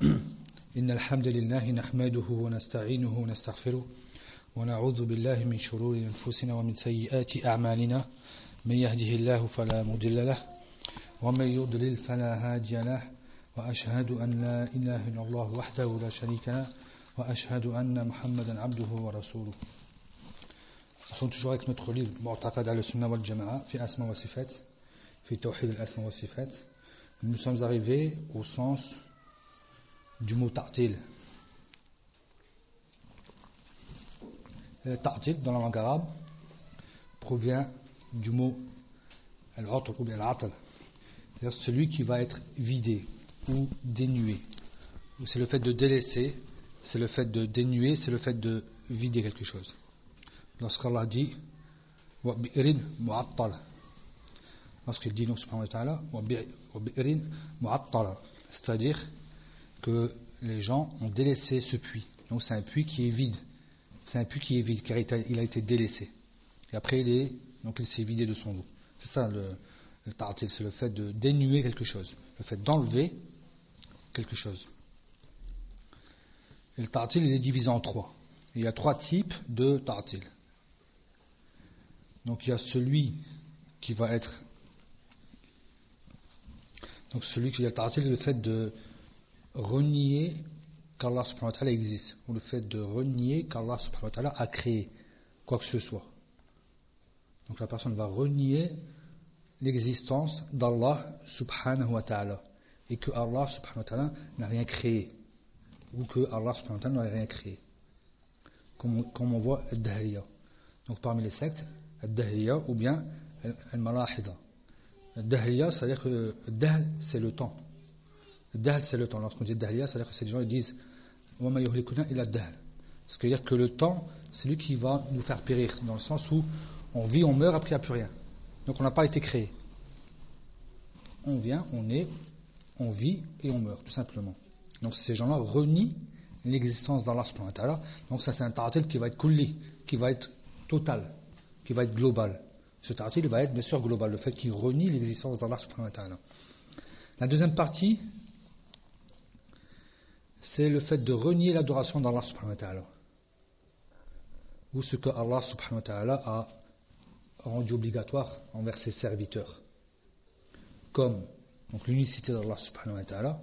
إن الحمد لله نحمده ونستعينه ونستغفره ونعوذ بالله من شرور أنفسنا ومن سيئات أعمالنا من يهده الله فلا مضل له ومن يضلل فلا هادي له وأشهد أن لا إله إلا الله وحده لا شريك له وأشهد أن محمدا عبده ورسوله. Nous sommes toujours avec notre livre Mu'taqad al-Sunnah wal Jama'a fi Asma wa Sifat, fi Tawhid al-Asma wa Sifat. Nous sommes arrivés au sens du mot ta'til. Ta'til dans la langue arabe provient du mot al-'atl ou bien al-'atl, c'est-à-dire celui qui va être vidé ou dénué. C'est le fait de délaisser, c'est le fait de dénuer, c'est le fait de vider quelque chose. Lorsqu'Allah dit wa bi'rin mu'attal, lorsqu'il dit nous subhanahu wa ta'ala wa bi'rin mu'attala, c'est-à-dire que les gens ont délaissé ce puits. Donc c'est un puits qui est vide. C'est un puits qui est vide car il a été délaissé. Et après il s'est vidé de son eau. C'est ça le ta'til, c'est le fait de dénuer quelque chose, le fait d'enlever quelque chose. Et le ta'til il est divisé en trois. Il y a trois types de ta'til. Donc il y a celui qui va être, donc celui qui a ta'til, c'est le fait de renier qu'Allah subhanahu wa ta'ala existe, ou le fait de renier qu'Allah subhanahu wa ta'ala a créé quoi que ce soit. Donc la personne va renier l'existence d'Allah subhanahu wa ta'ala et que Allah subhanahu wa ta'ala n'a rien créé, ou que Allah subhanahu wa ta'ala n'a rien créé, comme on voit al-Dahriya. Donc parmi les sectes, al-Dahriya ou bien al-Malahida. Al-Dahriya, c'est-à-dire que al-Dahl c'est le temps. Al-Dahl c'est le temps. Lorsqu'on dit Dahriya, c'est-à-dire que ces gens ils disent wa ma yuhlikuna illa al-Dahl. C'est-à-dire que le temps, c'est lui qui va nous faire périr, dans le sens où on vit, on meurt, après il n'y a plus rien. Donc on n'a pas été créé. On vient, on est, on vit et on meurt, tout simplement. Donc ces gens-là renient l'existence d'Allah subhanahu wa ta'ala. Donc ça c'est un ta'til qui va être kulli, qui va être total, qui va être global. Ce ta'til va être bien sûr global, le fait qu'il renie l'existence d'Allah subhanahu wa ta'ala. La deuxième partie, c'est le fait de renier l'adoration d'Allah subhanahu wa ta'ala, ou ce que Allah subhanahu wa ta'ala a rendu obligatoire envers ses serviteurs, comme donc l'unicité d'Allah subhanahu wa ta'ala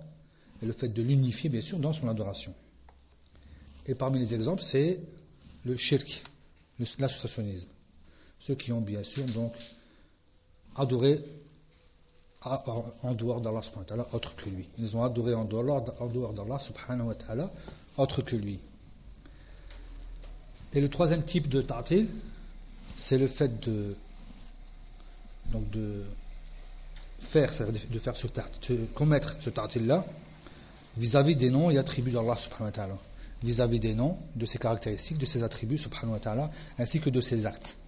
et le fait de l'unifier bien sûr dans son adoration. Et parmi les exemples, c'est le shirk, l'associationnisme. Ceux qui ont bien sûr donc adoré en dehors d'Allah subhanahu wa ta'ala autre que lui. Ils ont adoré en dehors d'Allah subhanahu wa ta'ala autre que lui. Et le troisième type de ta'til, c'est le fait de commettre ce ta'til là vis-à-vis des noms et attributs d'Allah subhanahu wa ta'ala, vis-à-vis des noms, de ses caractéristiques, de ses attributs subhanahu wa ta'ala, ainsi que de ses actes.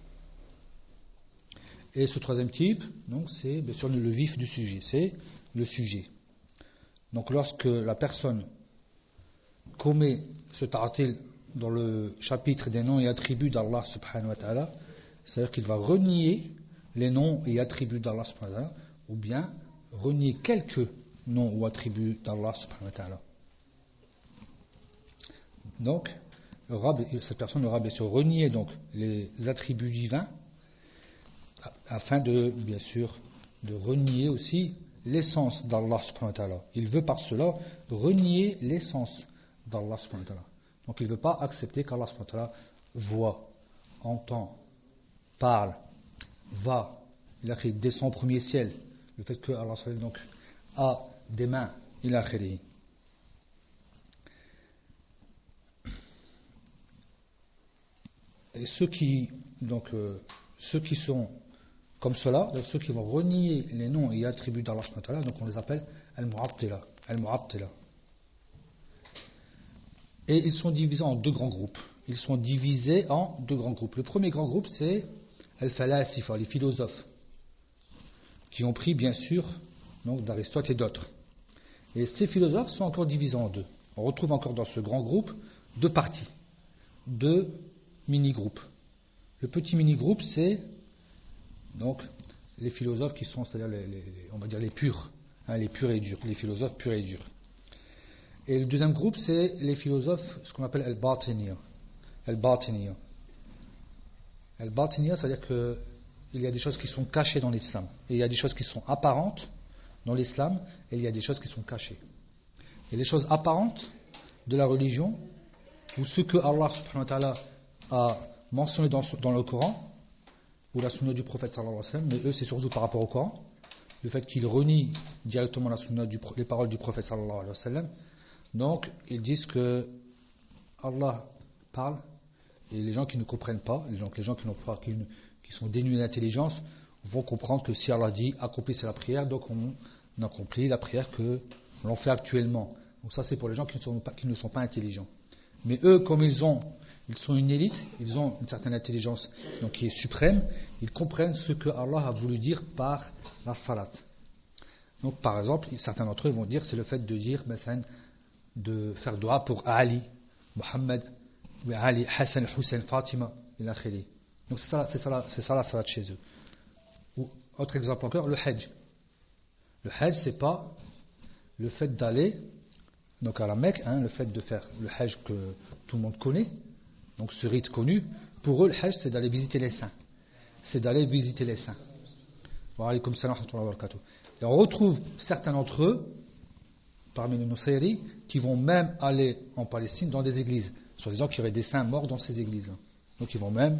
Et ce troisième type, donc, c'est bien sûr le vif du sujet, c'est le sujet. Donc lorsque la personne commet ce ta'til dans le chapitre des noms et attributs d'Allah subhanahu wa ta'ala, c'est-à-dire qu'il va renier les noms et attributs d'Allah subhanahu wa ta'ala, ou bien renier quelques noms ou attributs d'Allah subhanahu wa ta'ala. Donc, cette personne aura bien sûr renié donc les attributs divins, afin de, bien sûr, de renier aussi l'essence d'Allah subhanahu wa ta'ala. Il veut par cela renier l'essence d'Allah subhanahu wa ta'ala. Donc il ne veut pas accepter qu'Allah subhanahu wa ta'ala voit, entend, parle, va. Il a créé dès son premier ciel. Le fait que Allah donc a des mains, il a créé. Et ceux qui sont comme cela, ceux qui vont renier les noms et attributs d'Allah subhanahu wa ta'ala, donc on les appelle al-mu'attila. Et ils sont divisés en deux grands groupes. Le premier grand groupe, c'est al-falasifa, les philosophes, qui ont pris bien sûr donc d'Aristote et d'autres. Et ces philosophes sont encore divisés en deux. On retrouve encore dans ce grand groupe deux parties, deux mini-groupes. Le petit mini-groupe, c'est donc les philosophes qui sont, c'est-à-dire on va dire les purs, les purs et durs, les philosophes purs et durs. Et le deuxième groupe, c'est les philosophes, ce qu'on appelle al-Batiniya. Al-Batiniya. Al-Batiniya, c'est-à-dire qu'il y a des choses qui sont cachées dans l'islam. Et il y a des choses qui sont apparentes dans l'islam, et il y a des choses qui sont cachées. Et les choses apparentes de la religion, ou ce que Allah subhanahu wa ta'ala a mentionné dans le Coran, ou la sunna du prophète sallallahu alayhi wa sallam, mais eux c'est surtout par rapport au Coran, le fait qu'ils renient directement la sunna les paroles du prophète sallallahu alayhi wa sallam. Donc ils disent que Allah parle, et les gens qui ne comprennent pas, les gens qui sont dénués d'intelligence, vont comprendre que si Allah dit accomplissez la prière, donc on accomplit la prière que l'on fait actuellement. Donc ça c'est pour les gens qui ne sont pas intelligents. Mais eux, comme ils sont une élite, ils ont une certaine intelligence donc qui est suprême, ils comprennent ce que Allah a voulu dire par la salat. Donc par exemple, certains d'entre eux vont dire c'est le fait de dire de faire dua pour Ali, Mohammed, Ali, Hassan, Hussein, Fatima, il a khili. Donc c'est ça la salat chez eux. Ou autre exemple encore, le Hajj. Le Hajj c'est pas le fait d'aller donc à la Mecque, le fait de faire le Hajj que tout le monde connaît, donc ce rite connu, pour eux le Hajj c'est d'aller visiter les saints. C'est d'aller visiter les saints. Wa alaykoum salam wa rahmatullahi wa barakatuh. Et on retrouve certains d'entre eux, parmi les Nusayri, qui vont même aller en Palestine dans des églises, soi-disant qu'il y aurait des saints morts dans ces églises-là. Donc ils vont même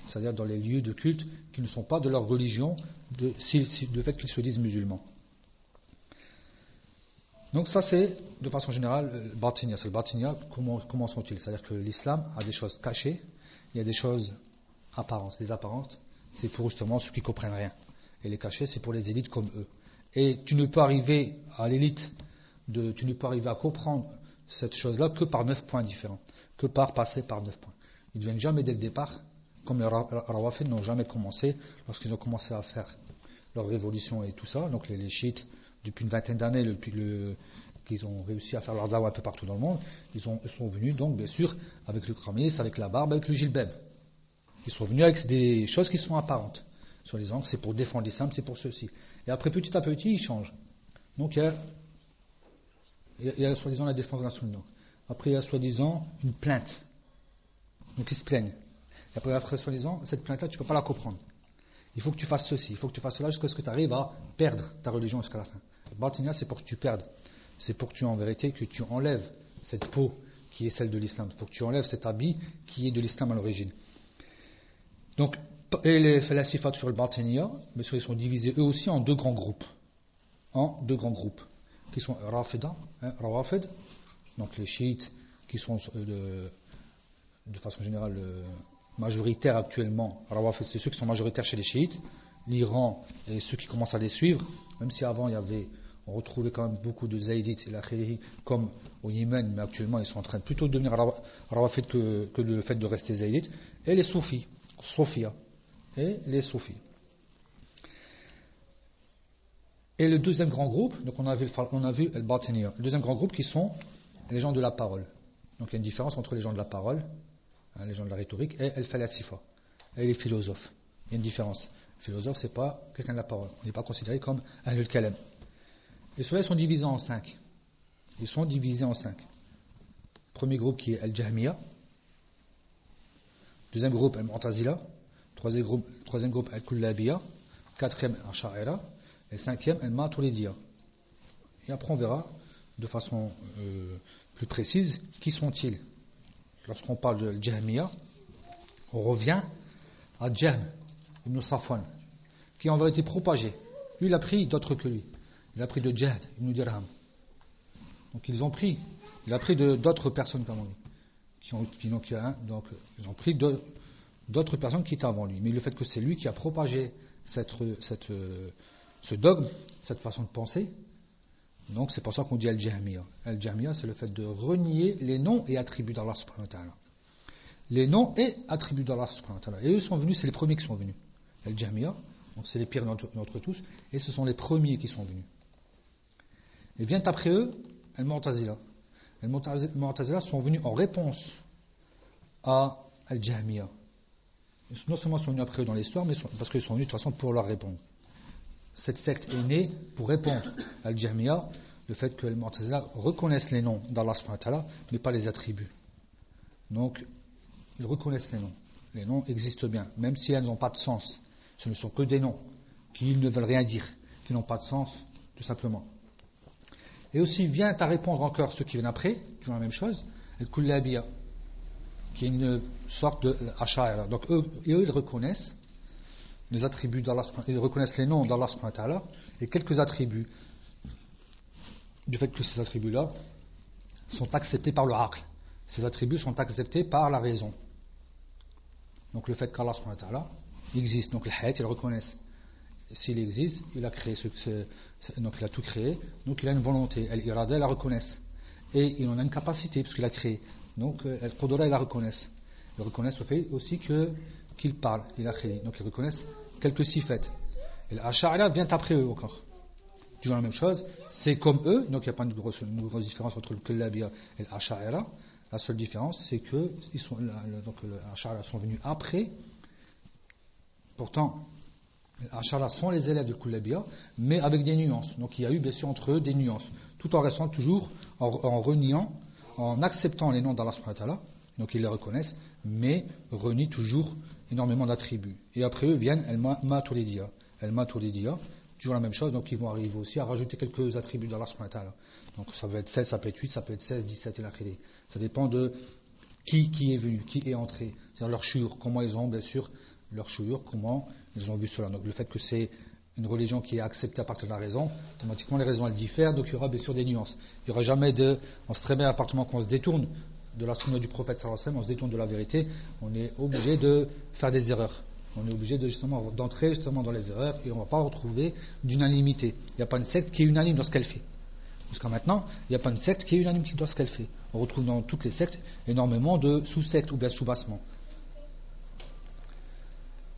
c'est-à-dire dans les lieux de culte qui ne sont pas de leur religion, de fait qu'ils se disent musulmans. Donc ça c'est, de façon générale, le Batiniya. C'est le Batiniya, comment sont-ils? C'est-à-dire que l'islam a des choses cachées, il y a des choses apparentes. Les apparentes, c'est pour justement ceux qui ne comprennent rien. Et les cachées, c'est pour les élites comme eux. Et tu ne peux arriver à l'élite, tu ne peux arriver à comprendre cette chose-là que par 9 points différents, que par passer par 9 points. Ils ne viennent jamais dès le départ, comme les Rawafid n'ont jamais commencé, lorsqu'ils ont commencé à faire leur révolution et tout ça, donc les chiites, depuis une vingtaine d'années, qu'ils ont réussi à faire leur dawa un peu partout dans le monde, ils sont venus donc bien sûr avec le kramis, avec la barbe, avec le gilbeb. Ils sont venus avec des choses qui sont apparentes, sur les angles, c'est pour défendre l'islam, c'est pour ceci. Et après petit à petit, ils changent. Donc il y a soi-disant la défense de la sunna. Après il y a soi-disant une plainte. Donc ils se plaignent. Et après soi-disant, cette plainte-là, tu ne peux pas la comprendre. Il faut que tu fasses ceci, il faut que tu fasses cela jusqu'à ce que tu arrives à perdre ta religion jusqu'à la fin. Le Batiniya, c'est pour que tu perdes. C'est pour que tu, en vérité, que tu enlèves cette peau qui est celle de l'islam. Il faut que tu enlèves cet habit qui est de l'islam à l'origine. Donc, et les falasifa sur le Batiniya, mais ils sont divisés eux aussi en deux grands groupes. Qui sont Rawafid, donc les chiites, qui sont de façon générale majoritaires actuellement. Rawafid, c'est ceux qui sont majoritaires chez les chiites. L'Iran et ceux qui commencent à les suivre, même si avant on retrouvait quand même beaucoup de zaïdites et la khilihi comme au Yémen, mais actuellement ils sont en train de plutôt devenir Rawafid que le fait de rester zaïdites. Et les soufis, Sophia, et les soufis. Et le deuxième grand groupe, donc on a vu al-Batiniya, le deuxième grand groupe qui sont les gens de la parole. Donc il y a une différence entre les gens de la parole, les gens de la rhétorique, et al-falasifa, et les philosophes. Il y a une différence. Le philosophe, c'est pas quelqu'un de la parole. On n'est pas considéré comme ahlul kalam. Et ceux-là sont divisés en 5. Ils sont divisés en 5. Premier groupe qui est al-Jahmiya. Deuxième groupe al-Mu'tazila. Troisième groupe al-Kullabiya. Quatrième al-Sha'ira. Et cinquième al-Maturidiyya. Et après on verra de façon plus précise qui sont-ils. Lorsqu'on parle de al-Jahmiya, on revient à Jahm Ibn Safwan, qui en vérité propagé. Lui, il a pris d'autres que lui. Il a pris de Jahd Ibn Dirham. Donc il a pris d'autres personnes comme lui. Donc ils ont pris d'autres personnes qui étaient avant lui. Mais le fait que c'est lui qui a propagé ce dogme, cette façon de penser, donc c'est pour ça qu'on dit Al-Jahmiya. Al-Jahmiya, c'est le fait de renier les noms et attributs d'Allah subhanahu wa ta'ala. Les noms et attributs d'Allah subhanahu wa ta'ala. Et eux sont venus, c'est les premiers qui sont venus. Al-Jahmiya, donc c'est les pires d'entre tous, et ce sont les premiers qui sont venus. Et viennent après eux, Al-Mu'tazila. Al-Mu'tazila sont venus en réponse à Al-Jahmiya. Non seulement sont venus après eux dans l'histoire, mais parce qu'ils sont venus de toute façon pour leur répondre. Cette secte est née pour répondre à Al-Jahmiya le fait que les Mu'tazila reconnaissent les noms d'Allah subhanahu wa ta'ala, mais pas les attributs. Donc, ils reconnaissent les noms. Les noms existent bien, même si elles n'ont pas de sens. Ce ne sont que des noms qui ne veulent rien dire, qui n'ont pas de sens, tout simplement. Et aussi vient à répondre encore ceux qui viennent après, toujours la même chose, le Kullabiyya, qui est une sorte de Ash'ari. Donc eux, ils reconnaissent les attributs d'Allah, ils reconnaissent les noms d'Allah subhanahu wa ta'ala et quelques attributs, du fait que ces attributs-là sont acceptés par le aql. Ces attributs sont acceptés par la raison. Donc le fait qu'Allah subhanahu wa ta'ala existe, donc le hayat, ils le reconnaissent. S'il existe, il a créé donc il a tout créé, donc il a une volonté, al-irada, ils la reconnaissent. Et il en a une capacité, puisqu'il a créé. Donc al-qudra, ils la reconnaissent. Ils reconnaissent le fait aussi qu'il parle, il a créé. Donc ils reconnaissent quelques sifat. Et l'Ash'ari vient après eux encore. Toujours la même chose, c'est comme eux, donc il n'y a pas une grosse différence entre le Kullabiyya et l'Ash'ari. La seule différence, c'est que les Ash'ari sont venus après. Pourtant, les Ash'ari sont les élèves du Kullabiyya, mais avec des nuances. Donc il y a eu bien sûr entre eux des nuances, tout en restant toujours, en reniant, en acceptant les noms d'Allah subhanahu wa ta'ala, donc ils les reconnaissent, mais renient toujours énormément d'attributs. Et après eux viennent al-Maturidiyya. Al-Maturidiyya, toujours la même chose, donc ils vont arriver aussi à rajouter quelques attributs d'Allah subhanahu wa ta'ala. Donc ça peut être 7, ça peut être 8, ça peut être 16, 17 et l'akhiri. Ça dépend de qui est venu, qui est entré. C'est-à-dire leur shuyur, comment ils ont bien sûr leur shuyur, comment ils ont vu cela. Donc le fait que c'est une religion qui est acceptée à partir de la raison, automatiquement les raisons elles diffèrent, donc il y aura bien sûr des nuances. Il n'y aura jamais on sait très bien à partir du moment qu'on se détourne de la sunna du prophète sallallahu alayhi wa sallam, on se détourne de la vérité, on est obligé de faire des erreurs. On est obligé d'entrer justement dans les erreurs et on ne va pas retrouver d'unanimité. Il n'y a pas une secte qui est unanime dans ce qu'elle fait. Jusqu'à maintenant, il n'y a pas une secte qui est unanime dans ce qu'elle fait. On retrouve dans toutes les sectes énormément de sous-sectes ou bien sous-bassements.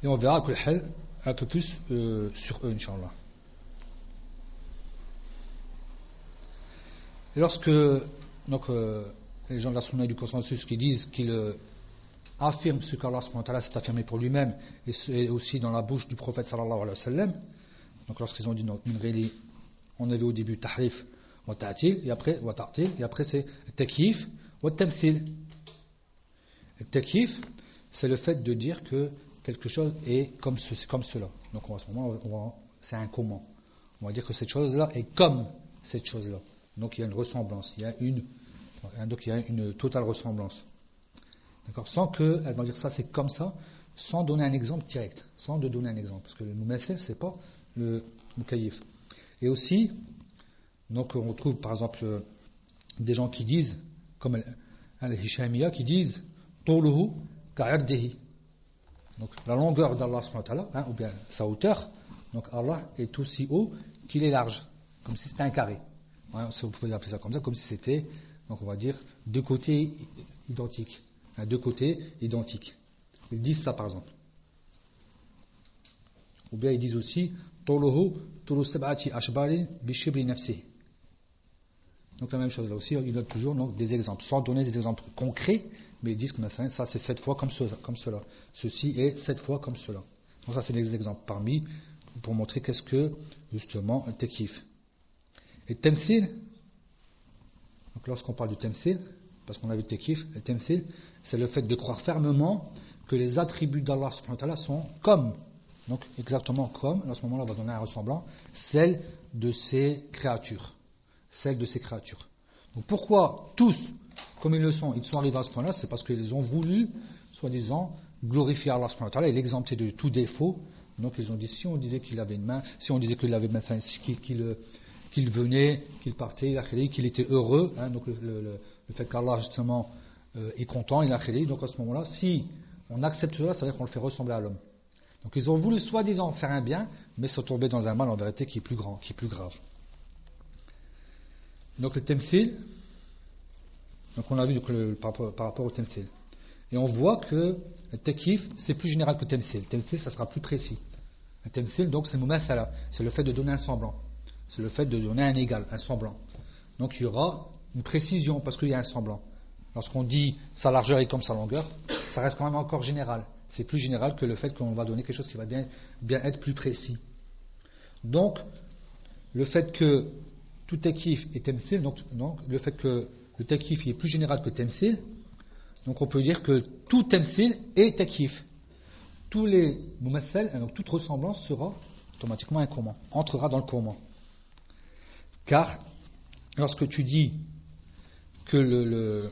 Et on verra un peu plus sur eux, Inch'Allah. Et lorsque les gens de la sunna et du consensus qui disent qu'ils affirment ce qu'Allah subhanahu wa ta'ala s'est affirmé pour lui-même et aussi dans la bouche du prophète sallallahu alayhi wa sallam, donc lorsqu'ils ont dit on avait au début tahrif wa ta'til et après c'est takyif wa tamthil. Le takyif, c'est le fait de dire que quelque chose est comme cela. Donc à ce moment c'est un comment. On va dire que cette chose-là est comme cette chose-là. Donc il y a une ressemblance, il y a une totale ressemblance. D'accord, sans que, elle va dire ça c'est comme ça, sans donner un exemple direct, sans de donner un exemple, parce que le mumathil c'est pas le mukayyif. Et aussi, donc on retrouve par exemple des gens qui disent, comme al-Hishamiyya, qui disent Tuluhu ka'irdihi. Donc la longueur d'Allah subhanahu wa ta'ala, ou bien sa hauteur, donc Allah est aussi haut qu'il est large, comme si c'était un carré. Vous pouvez appeler ça comme ça, comme si c'était, donc on va dire, deux côtés identiques. Deux côtés identiques. Ils disent ça par exemple. Ou bien ils disent aussi Tuluhu tulu sab'ati ashbarin bi shibri nafsihi. Donc la même chose là aussi, ils donnent toujours donc, des exemples, sans donner des exemples concrets, mais ils disent que ça c'est 7 fois comme cela. Ceci est 7 fois comme cela. Donc ça c'est des exemples parmi pour montrer qu'est-ce que justement un takyif. Et tamthil, donc lorsqu'on parle du tamthil, parce qu'on a vu takyif, le tamthil, c'est le fait de croire fermement que les attributs d'Allah subhanahu wa ta'ala sont comme, donc exactement comme, à ce moment-là on va donner un ressemblant, celle de ses créatures. Donc pourquoi tous, comme ils le sont, ils sont arrivés à ce point-là, c'est parce qu'ils ont voulu, soi-disant, glorifier Allah subhanahu wa ta'ala et l'exempter de tout défaut. Donc ils ont dit, si on disait qu'il avait une main, si on disait qu'il avait une main, qu'il venait, qu'il partait, qu'il était heureux, donc le fait qu'Allah justement est content, il a créé, donc à ce moment-là, si on accepte cela, ça veut dire qu'on le fait ressembler à l'homme. Donc ils ont voulu soi-disant faire un bien, mais se tomber dans un mal en vérité qui est plus grand, qui est plus grave. Donc le tamthil, donc on a vu par rapport au tamthil. Et on voit que le takyif, c'est plus général que le tamthil. Le tamthil, ça sera plus précis. Le tamthil, donc c'est mumathala, c'est le fait de donner un semblant. C'est le fait de donner un égal, un semblant. Donc il y aura une précision parce qu'il y a un semblant. Lorsqu'on dit sa largeur est comme sa longueur, ça reste quand même encore général. C'est plus général que le fait qu'on va donner quelque chose qui va bien être plus précis. Donc, le fait que tout takif est temthil, donc le fait que le takif est plus général que temthil, donc on peut dire que tout temthil est takif. Tous les mumathal, donc toute ressemblance sera automatiquement un comment, entrera dans le comment. Car lorsque tu dis que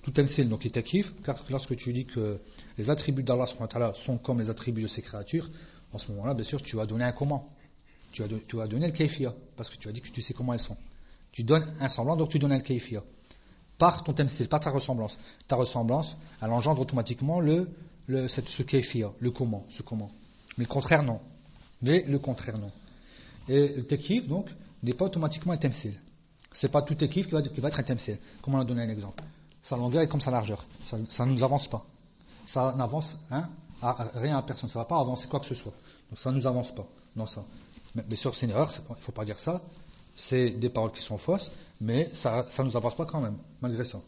tout temthil donc est takif, car lorsque tu dis que les attributs d'Allah subhanahu wa ta'ala sont comme les attributs de ses créatures, en ce moment-là, bien sûr, tu vas donner un comment. Tu vas donner le kayfiyya, parce que tu as dit que tu sais comment elles sont. Tu donnes un semblant, donc tu donnes un kayfiyya. Par ton temthil, par ta ressemblance. Ta ressemblance, elle engendre automatiquement ce kayfiyya, le comment, ce comment. Mais le contraire, non. Et le takyif, donc, n'est pas automatiquement un temthil. C'est pas tout takyif qui va être un temthil. Comme on a donné un exemple. Sa longueur est comme sa largeur. Ça ne nous avance pas. Ça n'avance rien à personne. Ça ne va pas avancer quoi que ce soit. Donc ça ne nous avance pas dans ça. Mais bien sûr, c'est une erreur. Il ne faut pas dire ça. C'est des paroles qui sont fausses. Mais ça ne nous avance pas quand même, malgré ça.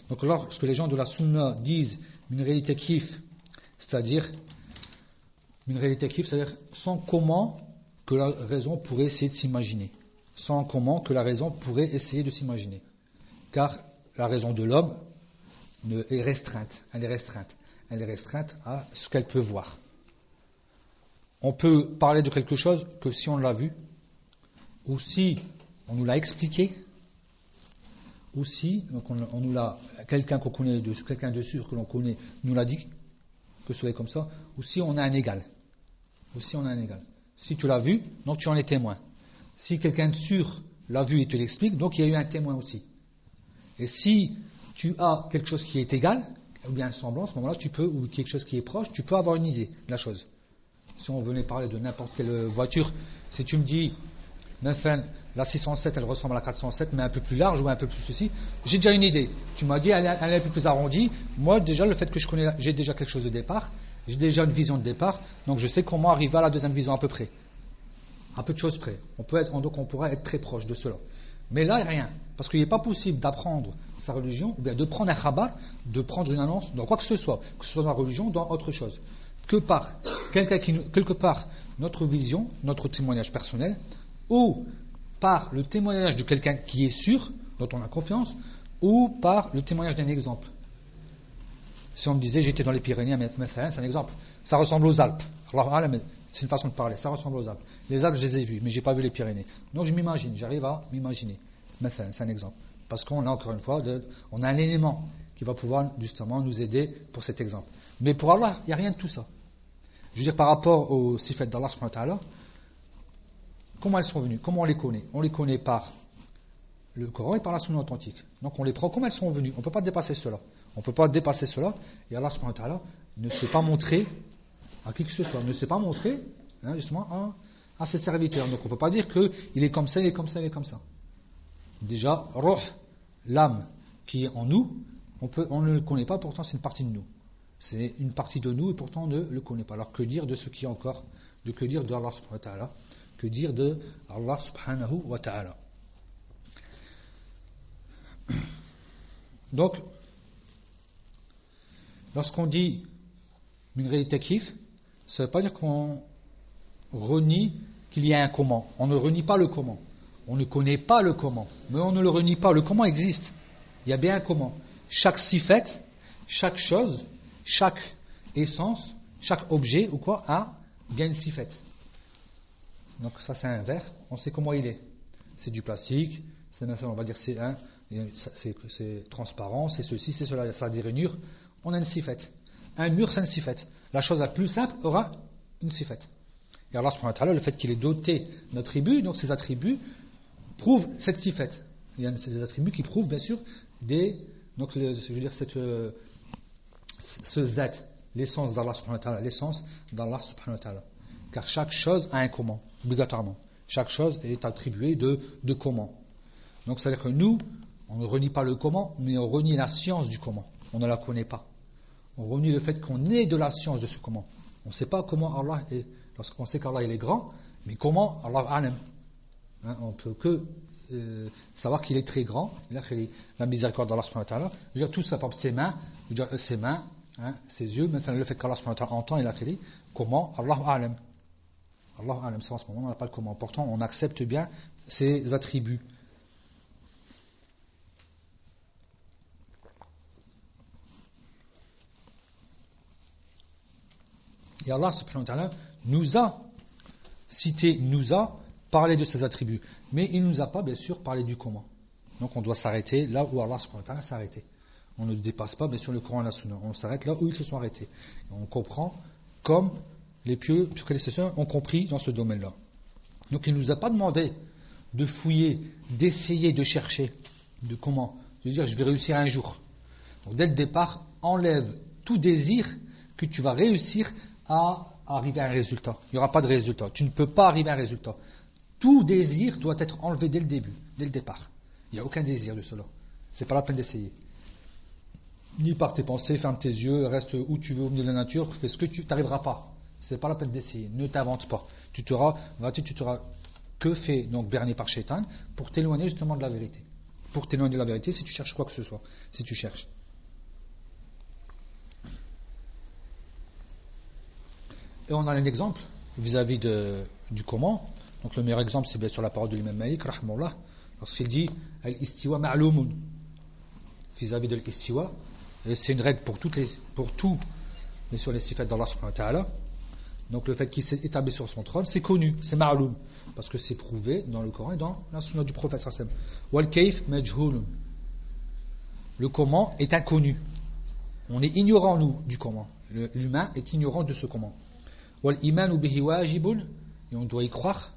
Donc lorsque les gens de la sunna disent une réalité kiff, c'est-à-dire sans comment que la raison pourrait essayer de s'imaginer. Sans comment que la raison pourrait essayer de s'imaginer. Car la raison de l'homme est restreinte. Elle est restreinte à ce qu'elle peut voir. On peut parler de quelque chose que si on l'a vu, ou si on nous l'a expliqué, ou si donc on nous l'a, quelqu'un de sûr que l'on connaît nous l'a dit, que ce soit comme ça, ou si on a un égal. Si tu l'as vu, donc tu en es témoin. Si quelqu'un de sûr l'a vu et te l'explique, donc il y a eu un témoin aussi. Et si tu as quelque chose qui est égal, ou bien un semblant, à ce moment-là, ou quelque chose qui est proche, tu peux avoir une idée de la chose. Si on venait parler de n'importe quelle voiture, si tu me dis, enfin, la 607, elle ressemble à la 407, mais un peu plus large ou un peu plus ceci, j'ai déjà une idée. Tu m'as dit, elle est un peu plus arrondie. Moi, déjà, le fait que je connais, j'ai déjà quelque chose de départ, j'ai déjà une vision de départ, donc je sais comment arriver à la deuxième vision à peu près. À peu de choses près. Donc on pourrait être très proche de cela. Mais là, rien. Parce qu'il n'est pas possible d'apprendre sa religion, ou bien de prendre un khabar, de prendre une annonce, dans quoi que ce soit dans la religion, dans autre chose. Que par quelque part, notre vision, notre témoignage personnel, ou par le témoignage de quelqu'un qui est sûr, dont on a confiance, ou par le témoignage d'un exemple. Si on me disait, j'étais dans les Pyrénées, c'est un exemple. Ça ressemble aux Alpes. C'est une façon de parler, ça ressemble aux Alpes. Les Alpes, je les ai vues, mais je n'ai pas vu les Pyrénées. Donc j'arrive à m'imaginer. C'est un exemple. Parce qu'on a encore une fois, on a un élément qui va pouvoir justement nous aider pour cet exemple. Mais pour Allah, il n'y a rien de tout ça. Je veux dire, par rapport aux sifat d'Allah subhanahu wa ta'ala, comment elles sont venues, comment on les connaît? On les connaît par le Coran et par la sunna authentique. Donc on les prend comme elles sont venues. On ne peut pas dépasser cela. Et Allah subhanahu wa ta'ala ne s'est pas montré à qui que ce soit, ne s'est pas montré justement à ses serviteurs. Donc on ne peut pas dire qu'il est comme ça, il est comme ça, il est comme ça. Déjà, ruh, l'âme qui est en nous, on ne le connaît pas, pourtant c'est une partie de nous. C'est une partie de nous et pourtant on ne le connaît pas. Alors que dire de ce qui est encore, que dire de Allah subhanahu wa ta'ala, que dire de Allah subhanahu wa ta'ala. Donc, lorsqu'on dit une réalité kiff, ça ne veut pas dire qu'on renie qu'il y a un comment. On ne renie pas le comment. On ne connaît pas le comment, mais on ne le renie pas. Le comment existe. Il y a bien un comment. Chaque sifat, chaque chose, chaque essence, chaque objet ou quoi a bien une sifat. Donc ça c'est un verre, on sait comment il est. C'est du plastique, on va dire c'est transparent, c'est ceci, c'est cela, ça a des rainures. On a une sifat. Un mur c'est une sifat. La chose la plus simple aura une sifat. Et Allah subhanahu wa ta'ala, le fait qu'il ait doté d'attributs, donc ces attributs prouvent cette sifat. Il y a des attributs qui prouvent bien sûr ce zat, l'essence d'Allah subhanahu wa ta'ala, car chaque chose a un comment, obligatoirement. Chaque chose est attribuée de comment. Donc c'est-à-dire que nous, on ne renie pas le comment, mais on renie la science du comment. On ne la connaît pas. On renie le fait qu'on ait de la science de ce comment. On ne sait pas comment Allah est. Lorsqu'on sait qu'Allah il est grand, mais comment Allah alam. On ne peut que savoir qu'il est très grand. La miséricorde d'Allah subhanahu wa ta'ala. Je veux dire, tout ça, par ses mains, ses yeux, même le fait qu'Allah subhanahu wa ta'ala entend, il a dit comment Allah alam. Allah alam, ça en ce moment on n'a pas le comment. Pourtant on accepte bien ses attributs. Et Allah subhanahu wa ta'ala nous a cité, nous a parlé de ses attributs. Mais il ne nous a pas bien sûr parlé du comment. Donc on doit s'arrêter là où Allah subhanahu wa ta'ala s'est arrêté. On ne dépasse pas bien sûr le Coran et la Sunna. On s'arrête là où ils se sont arrêtés. Et on comprend comme les pieux prédécesseurs ont compris dans ce domaine-là. Donc il ne nous a pas demandé de fouiller, d'essayer de chercher, de comment, de dire je vais réussir un jour. Donc dès le départ, enlève tout désir que tu vas réussir à arriver à un résultat. Il n'y aura pas de résultat. Tu ne peux pas arriver à un résultat. Tout désir doit être enlevé dès le début, dès le départ. Il n'y a aucun désir de cela. C'est pas la peine d'essayer. Ni par tes pensées, ferme tes yeux, reste où tu veux au milieu de la nature, fais ce que tu n'arriveras pas. C'est pas la peine d'essayer. Ne t'invente pas. Tu t'auras que fait donc berné par Shaitan pour t'éloigner justement de la vérité. Pour t'éloigner de la vérité, si tu cherches quoi que ce soit, si tu cherches. Et on a un exemple vis-à-vis du comment. Donc le meilleur exemple, c'est bien sûr la parole de l'imam Malik, rahimahullah, lorsqu'il dit al-istiwa ma'loumun, vis-à-vis de l'istiwa. Et c'est une règle pour tout, mais sur les sifat d'Allah subhanahu wa ta'ala. Donc le fait qu'il s'est établi sur son trône, c'est connu, c'est ma'loum, parce que c'est prouvé dans le Coran et dans la sunna du prophète sallallahu alayhi wa sallam. Wal kayf majhoulun. Le comment est inconnu. On est ignorant, nous, du comment. L'humain est ignorant de ce comment. Wal imanu bihi wajibun, et on doit y croire,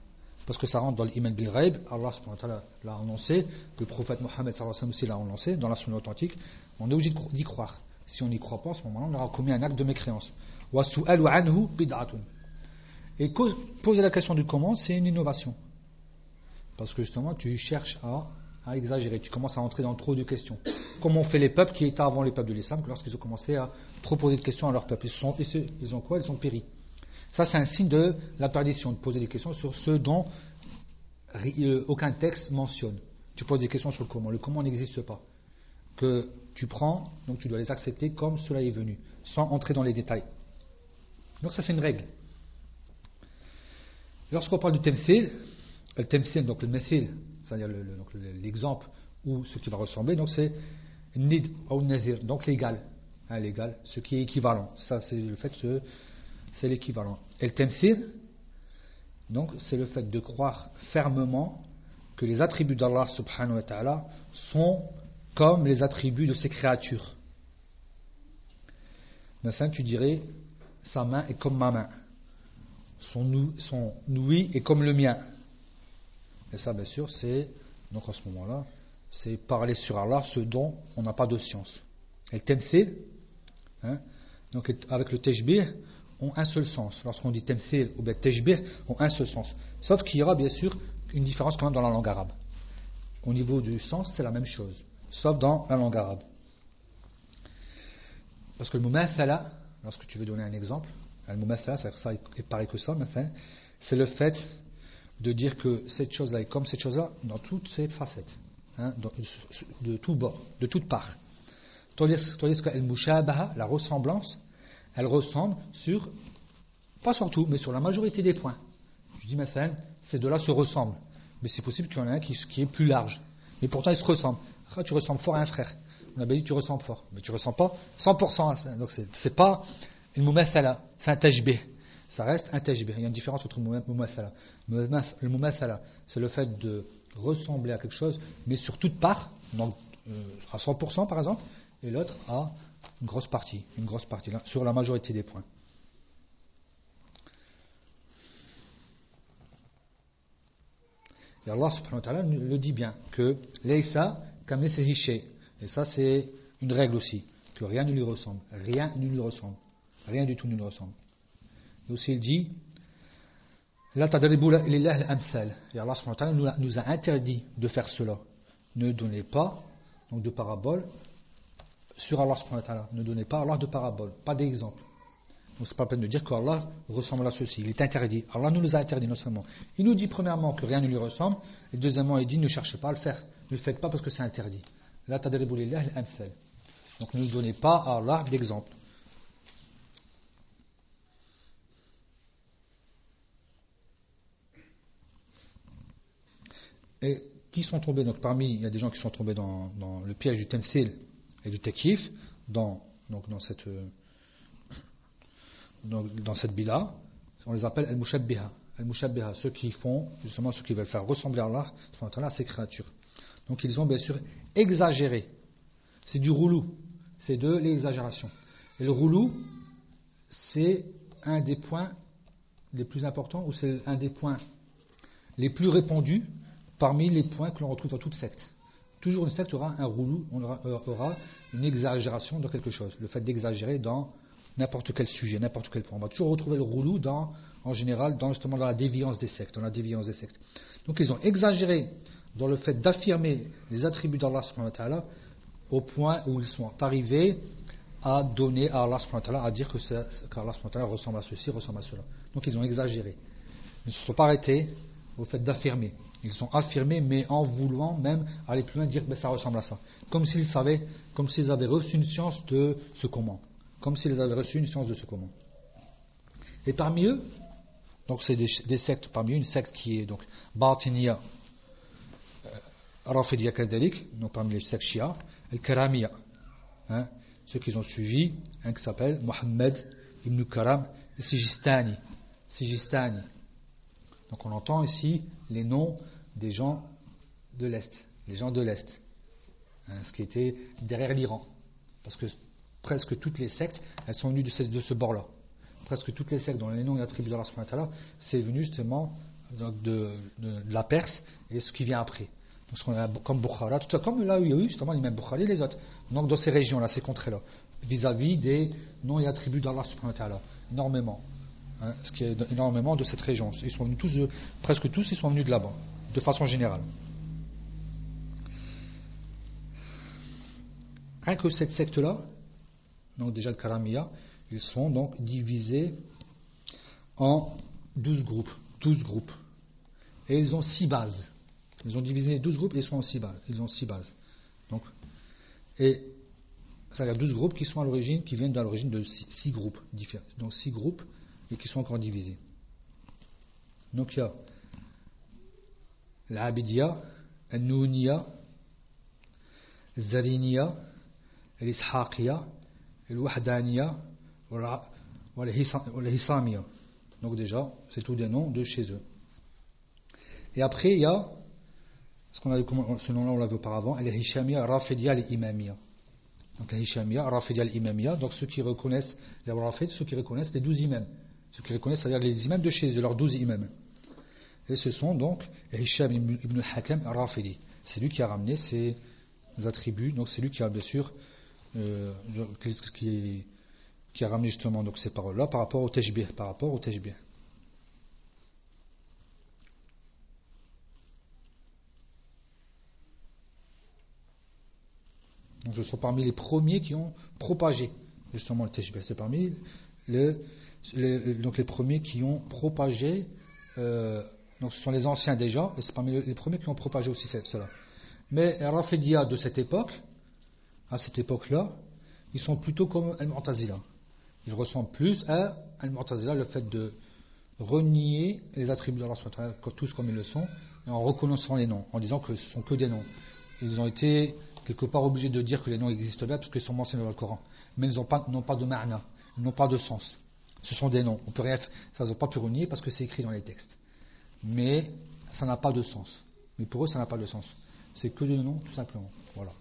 parce que ça rentre dans l'iman bil ghaib. Allah subhanahu wa ta'ala l'a annoncé, le prophète Mohammed sallallahu alayhi wa sallam aussi l'a annoncé dans la sunna authentique. On est obligé d'y croire. Si on n'y croit pas, à ce moment-là, on aura commis un acte de mécréance. Wa su'alu anhu bid'atun. Et poser la question du comment, c'est une innovation. Parce que justement, tu cherches à exagérer. Tu commences à entrer dans trop de questions. Comme ont fait les peuples qui étaient avant les peuples de l'islam, lorsqu'ils ont commencé à trop poser de questions à leur peuple. Ils ont quoi? Ils ont péri. Ça, c'est un signe de la perdition, de poser des questions sur ce dont aucun texte mentionne. Tu poses des questions sur le comment. Le comment n'existe pas. Que tu prends, donc tu dois les accepter comme cela est venu, sans entrer dans les détails. Donc ça, c'est une règle. Lorsqu'on parle du temthil, donc le methil, c'est-à-dire l'exemple ou ce qui va ressembler, donc c'est nid ou nazir, donc l'égal, l'égal, ce qui est équivalent. Ça, c'est le fait que c'est l'équivalent. Et le temthil, donc c'est le fait de croire fermement que les attributs d'Allah subhanahu wa ta'ala sont comme les attributs de ses créatures. Enfin, tu dirais, sa main est comme ma main. Son ouïe est comme le mien. Et ça, bien sûr, c'est, donc en ce moment-là, c'est parler sur Allah, ce dont on n'a pas de science. Et le temthil, donc avec le tashbih, ont un seul sens. Lorsqu'on dit temthil ou bien tashbih, ont un seul sens. Sauf qu'il y aura bien sûr une différence quand même dans la langue arabe. Au niveau du sens, c'est la même chose, sauf dans la langue arabe. Parce que le mumathala, lorsque tu veux donner un exemple, le mumathala, ça est pareil que ça, c'est le fait de dire que cette chose-là est comme cette chose-là dans toutes ses facettes, de tout bord, de toutes parts. Tandis que al-mushabaha, la ressemblance, elle ressemble sur, pas sur tout, mais sur la majorité des points. Je dis, ces deux-là se ressemblent. Mais c'est possible qu'il y en ait un qui est plus large. Mais pourtant, ils se ressemblent. Tu ressembles fort à un frère. On a dit, tu ressembles fort. Mais tu ne ressembles pas 100% à ça. Donc, c'est pas une mumathala, c'est un tashbih. Ça reste un tashbih. Il y a une différence entre le mumathala. Le mumathala, c'est le fait de ressembler à quelque chose, mais sur toute part, donc à 100% par exemple, et l'autre à une grosse partie là, sur la majorité des points. Et Allah subhanahu wa ta'ala le dit bien, que laysa kamithlihi shay. Et ça c'est une règle aussi, que rien ne lui ressemble. Rien ne lui ressemble. Rien du tout ne lui ressemble. Et aussi il dit la tadribu lillahi al-amthal. Et Allah subhanahu wa ta'ala nous a interdit de faire cela. Ne donnez pas donc de paraboles sur Allah subhanahu wa ta'ala. Ne donnez pas à Allah de paraboles, pas d'exemple. Donc c'est pas la peine de dire qu'Allah ressemble à ceci. Il est interdit. Allah nous les a interdits non seulement. Il nous dit premièrement que rien ne lui ressemble, et deuxièmement il dit ne cherchez pas à le faire. Ne le faites pas parce que c'est interdit. La tadribu lillahi al-amthal. Donc ne donnez pas à Allah d'exemple. Et qui sont tombés, donc parmi, il y a des gens qui sont tombés dans le piège du temthil et du takyif, dans cette bila, on les appelle al-mushabbiha. Al-mushabbiha, ceux qui veulent faire ressembler à Allah, à ces créatures. Donc ils ont bien sûr exagéré. C'est du roulou, c'est de l'exagération. Et le roulou, c'est un des points les plus importants, ou c'est un des points les plus répandus parmi les points que l'on retrouve dans toute secte. Toujours une secte aura un roulou, on aura une exagération dans quelque chose. Le fait d'exagérer dans n'importe quel sujet, n'importe quel point. On va toujours retrouver le roulou en général, justement dans la déviance des sectes, Donc ils ont exagéré dans le fait d'affirmer les attributs d'Allah subhanahu wa ta'ala au point où ils sont arrivés à donner à Allah subhanahu wa ta'ala, à dire qu'Allah subhanahu wa ta'ala ressemble à ceci, ressemble à cela. Donc ils ont exagéré. Ils ne se sont pas arrêtés au fait d'affirmer. Ils ont affirmé, mais en voulant même aller plus loin, dire que ça ressemble à ça. Comme s'ils avaient reçu une science de ce comment. Et parmi eux, donc c'est des sectes, parmi eux, une secte qui est donc Batiniya, Rafidiyya Kadalik, donc parmi les sectes Shia, Al-Karamiya, ceux qui ont suivi, un qui s'appelle Mohammed ibn Karam Sijistani. Donc on entend ici les noms des gens de l'Est, ce qui était derrière l'Iran. Parce que presque toutes les sectes, elles sont venues de ce bord-là. Presque toutes les sectes dont les noms et attributs d'Allah subhanahu wa ta'ala, c'est venu justement de la Perse et ce qui vient après. Donc ce qu'on a comme Bukhara, tout ça, comme là où il y a eu justement l'imam Bukhari et les autres. Donc dans ces régions-là, ces contrées-là, vis-à-vis des noms et attributs d'Allah subhanahu wa ta'ala, énormément. Ce qui est énormément de cette région. Ils sont venus presque tous, ils sont venus de là-bas, de façon générale. Rien que cette secte-là, donc déjà le Karamiya, ils sont donc divisés en 12 groupes. Et ils ont 6 bases. Ils ont divisé les 12 groupes et ils ont 6 bases. Donc, et ça, il y a 12 groupes qui viennent à l'origine de 6 groupes différents. Donc 6 groupes et qui sont encore divisés. Donc il y a l'Abidiyya, Al-Nouniya, Al-Zariniya, Al-Ishaqiyya, Al-Wahdaniya, Al-Hisamiya. Donc déjà, c'est tous des noms de chez eux. Et après, il y a, ce nom-là on l'avait auparavant, Al-Hishamiya, Rafidiyya, Al-Imamiyya. Donc Al-Hishamiya, Rafidiyya, Al-Imamiyya, donc ceux qui reconnaissent les Rafid, ceux qui reconnaissent les 12 imams. Ceux qui reconnaissent, c'est-à-dire les imams de chez eux, leurs 12 imams. Et ce sont donc Hisham ibn al-Hakam al-Rafidi. C'est lui qui a ramené ces attributs, donc c'est lui qui a bien sûr qui a ramené justement donc ces paroles-là par rapport au Tashbih. Donc ce sont parmi les premiers qui ont propagé justement le Tashbih. C'est parmi donc les premiers qui ont propagé, donc ce sont les anciens déjà, et c'est parmi les premiers qui ont propagé aussi cela. Mais les Rafidiyya de cette époque, à cette époque-là, ils sont plutôt comme Al-Mu'tazila. Ils ressemblent plus à Al-Mu'tazila, le fait de renier les attributs d'Allah subhanahu wa ta'ala, tous comme ils le sont, et en reconnaissant les noms, en disant que ce sont que des noms. Ils ont été quelque part obligés de dire que les noms existent là, parce qu'ils sont mentionnés dans le Coran. Mais ils n'ont pas de ma'na, ils n'ont pas de sens. Ce sont des noms. On peut rien, ça ne pas pu renier parce que c'est écrit dans les textes. Mais ça n'a pas de sens. Mais pour eux, ça n'a pas de sens. C'est que des noms, tout simplement. Voilà.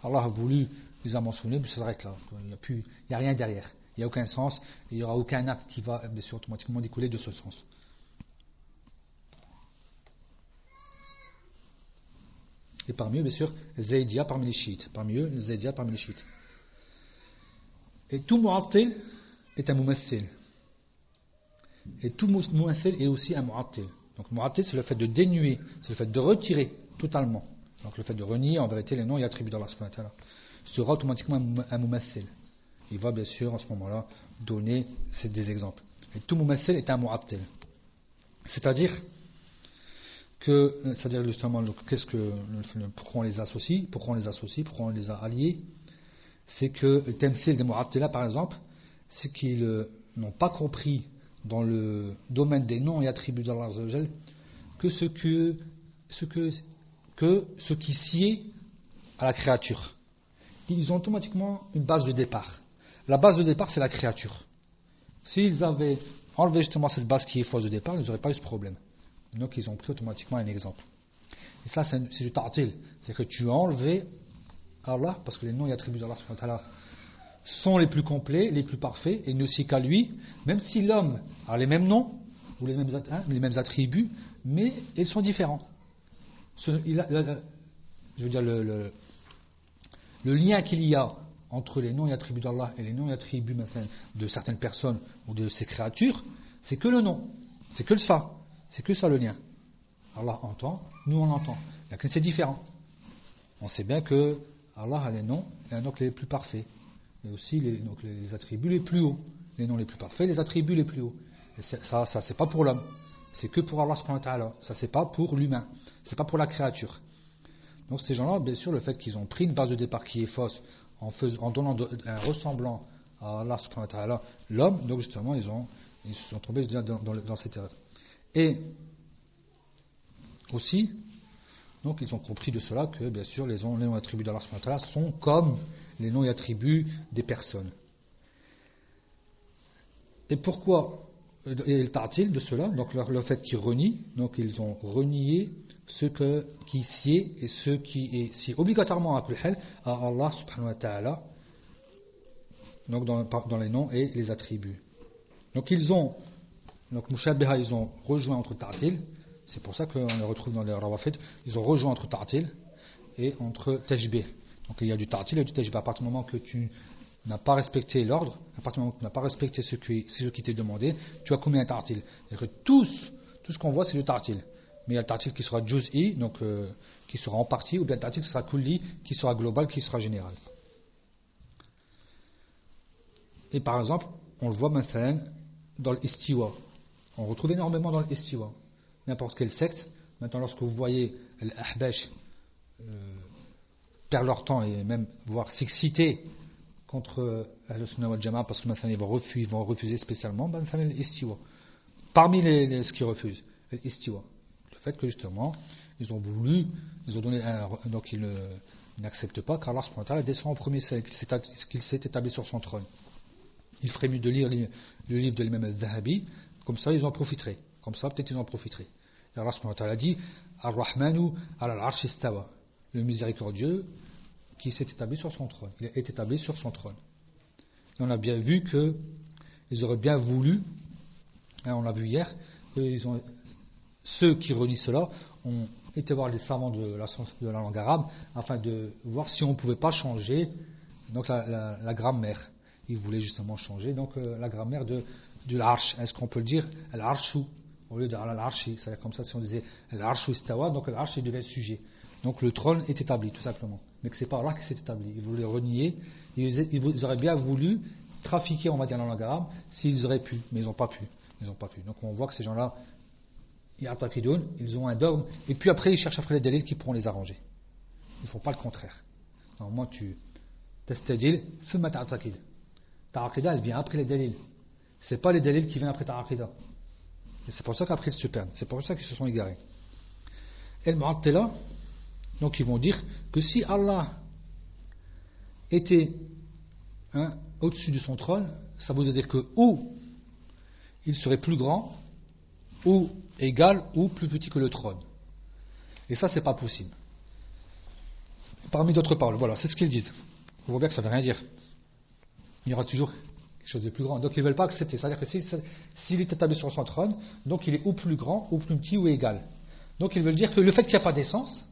Allah a voulu les a mentionnés, mais ça s'arrête là. Il n'y a rien derrière. Il n'y a aucun sens. Il n'y aura aucun acte qui va, bien sûr, automatiquement découler de ce sens. Et parmi eux, bien sûr, Zaydiyya parmi les chiites. Et tout mu'attil est un mumathil. Et tout mu'athil est aussi un mu'attil. Donc mu'attil, c'est le fait de dénuer, c'est le fait de retirer totalement. Donc le fait de renier en vérité les noms et attributs d'Allah subhanahu wa ta'ala. Sera automatiquement un mu'athil. Il va bien sûr en ce moment-là donner des exemples. Et tout mu'athil est un mu'attil. C'est-à-dire justement, pourquoi on les associe, pourquoi on les a alliés, c'est que le temthil des mu'attila par exemple, c'est qu'ils n'ont pas compris dans le domaine des noms et attributs d'Allah Azza wa Jal que ce que que ce qui sied à la créature. Ils ont automatiquement une base de départ. La base de départ, c'est la créature. S'ils avaient enlevé justement cette base qui est fausse de départ, ils n'auraient pas eu ce problème. Donc ils ont pris automatiquement un exemple. Et ça, c'est du ta'til. C'est que tu as enlevé Allah, parce que les noms et attributs d'Allah subhanahu wa ta'ala sont les plus complets, les plus parfaits, et ne s'y qu'à lui, même si l'homme a les mêmes noms, ou les mêmes attributs, mais ils sont différents. Le lien qu'il y a entre les noms et attributs d'Allah et les noms et attributs de certaines personnes ou de ces créatures, c'est que le nom, c'est que ça le lien. Allah entend, nous on entend. C'est différent. On sait bien que Allah a les noms les plus parfaits, et aussi les attributs les plus hauts. Les noms les plus parfaits, les attributs les plus hauts. Et ça c'est pas pour l'homme, c'est que pour Allah subhanahu wa ta'ala. Ça c'est pas pour l'humain, c'est pas pour la créature. Donc ces gens-là, bien sûr, le fait qu'ils ont pris une base de départ qui est fausse en donnant un ressemblant à Allah subhanahu wa ta'ala, l'homme, donc justement ils se sont tombés dans cette erreur. Et aussi, donc ils ont compris de cela que bien sûr les noms et attributs d'Allah subhanahu wa ta'ala sont comme les noms et attributs des personnes. Et pourquoi et le ta'til de cela, donc le fait qu'ils renient, donc ils ont renié ce qui sied et ce qui est sied obligatoirement à Allah subhanahu wa ta'ala, donc dans les noms et les attributs. Donc Mushabbiha, ils ont rejoint entre ta'til, c'est pour ça qu'on les retrouve dans les rawafid, ils ont rejoint entre ta'til et entre tajbih. Donc il y a du ta'til et du tajbih. À partir du moment que tu n'as pas respecté l'ordre, à partir du moment que tu n'as pas respecté ce qui t'est demandé, tu as commis un ta'til. C'est-à-dire que tout ce qu'on voit, c'est du ta'til. Mais il y a le ta'til qui sera juz'i, donc qui sera en partie, ou bien le ta'til qui sera kulli, qui sera global, qui sera général. Et par exemple, on le voit maintenant dans l'istiwa. On retrouve énormément dans l'istiwa. N'importe quelle secte, maintenant lorsque vous voyez l'ahbash perdre leur temps et même voire s'exciter contre Ahl-Sunnah wal Jama'a parce que maintenant ils vont refuser spécialement l'istiwa. Parmi ce qu'ils refusent, l'istiwa. Le fait que justement, ils ont donné donc ils n'acceptent pas qu'Allah subhanahu wa ta'ala descend en premier ciel, qu'il s'est établi sur son trône. Il ferait mieux de lire le livre de l'imam al-Dhahabi, comme ça ils en profiteraient. Comme ça peut-être ils en profiteraient. Et Allah subhanahu wa ta'ala dit Ar-Rahmanu ala al-arsh istawa, le miséricordieux qui s'est établi sur son trône. Il est établi sur son trône. Et on a bien vu que ils auraient bien voulu, on l'a vu hier, ceux qui renient cela ont été voir les savants de la langue arabe afin de voir si on ne pouvait pas changer donc la grammaire. Ils voulaient justement changer donc la grammaire de l'arsh. Est-ce qu'on peut le dire al-arshu au lieu de al-arshi? C'est comme ça si on disait al-arshu istawa, donc al-arsh devient sujet. Donc le trône est établi tout simplement. Mais que c'est pas Allah qui s'est établi. Ils voulaient renier. Ils auraient bien voulu trafiquer, on va dire, dans la langue arabe, s'ils auraient pu, mais ils n'ont pas pu. Donc on voit que ces gens-là, ils ont un dogme, et puis après ils cherchent à faire les délits qui pourront les arranger. Ils ne font pas le contraire. Normalement tu testadil, thumma ta'taqid. Ta aqida, elle vient après les délits. C'est pas les délits qui viennent après ta aqida. Et c'est pour ça qu'après ils se perdent. C'est pour ça qu'ils se sont égarés. Et le Mu'attila, donc ils vont dire que si Allah était au-dessus de son trône, ça voudrait dire que ou il serait plus grand, ou égal, ou plus petit que le trône. Et ça, c'est pas possible. Parmi d'autres paroles, voilà, c'est ce qu'ils disent. Vous voyez bien que ça ne veut rien dire. Il y aura toujours quelque chose de plus grand. Donc ils ne veulent pas accepter. C'est-à-dire que s'il est établi sur son trône, donc il est ou plus grand, ou plus petit, ou égal. Donc ils veulent dire que le fait qu'il n'y a pas d'essence,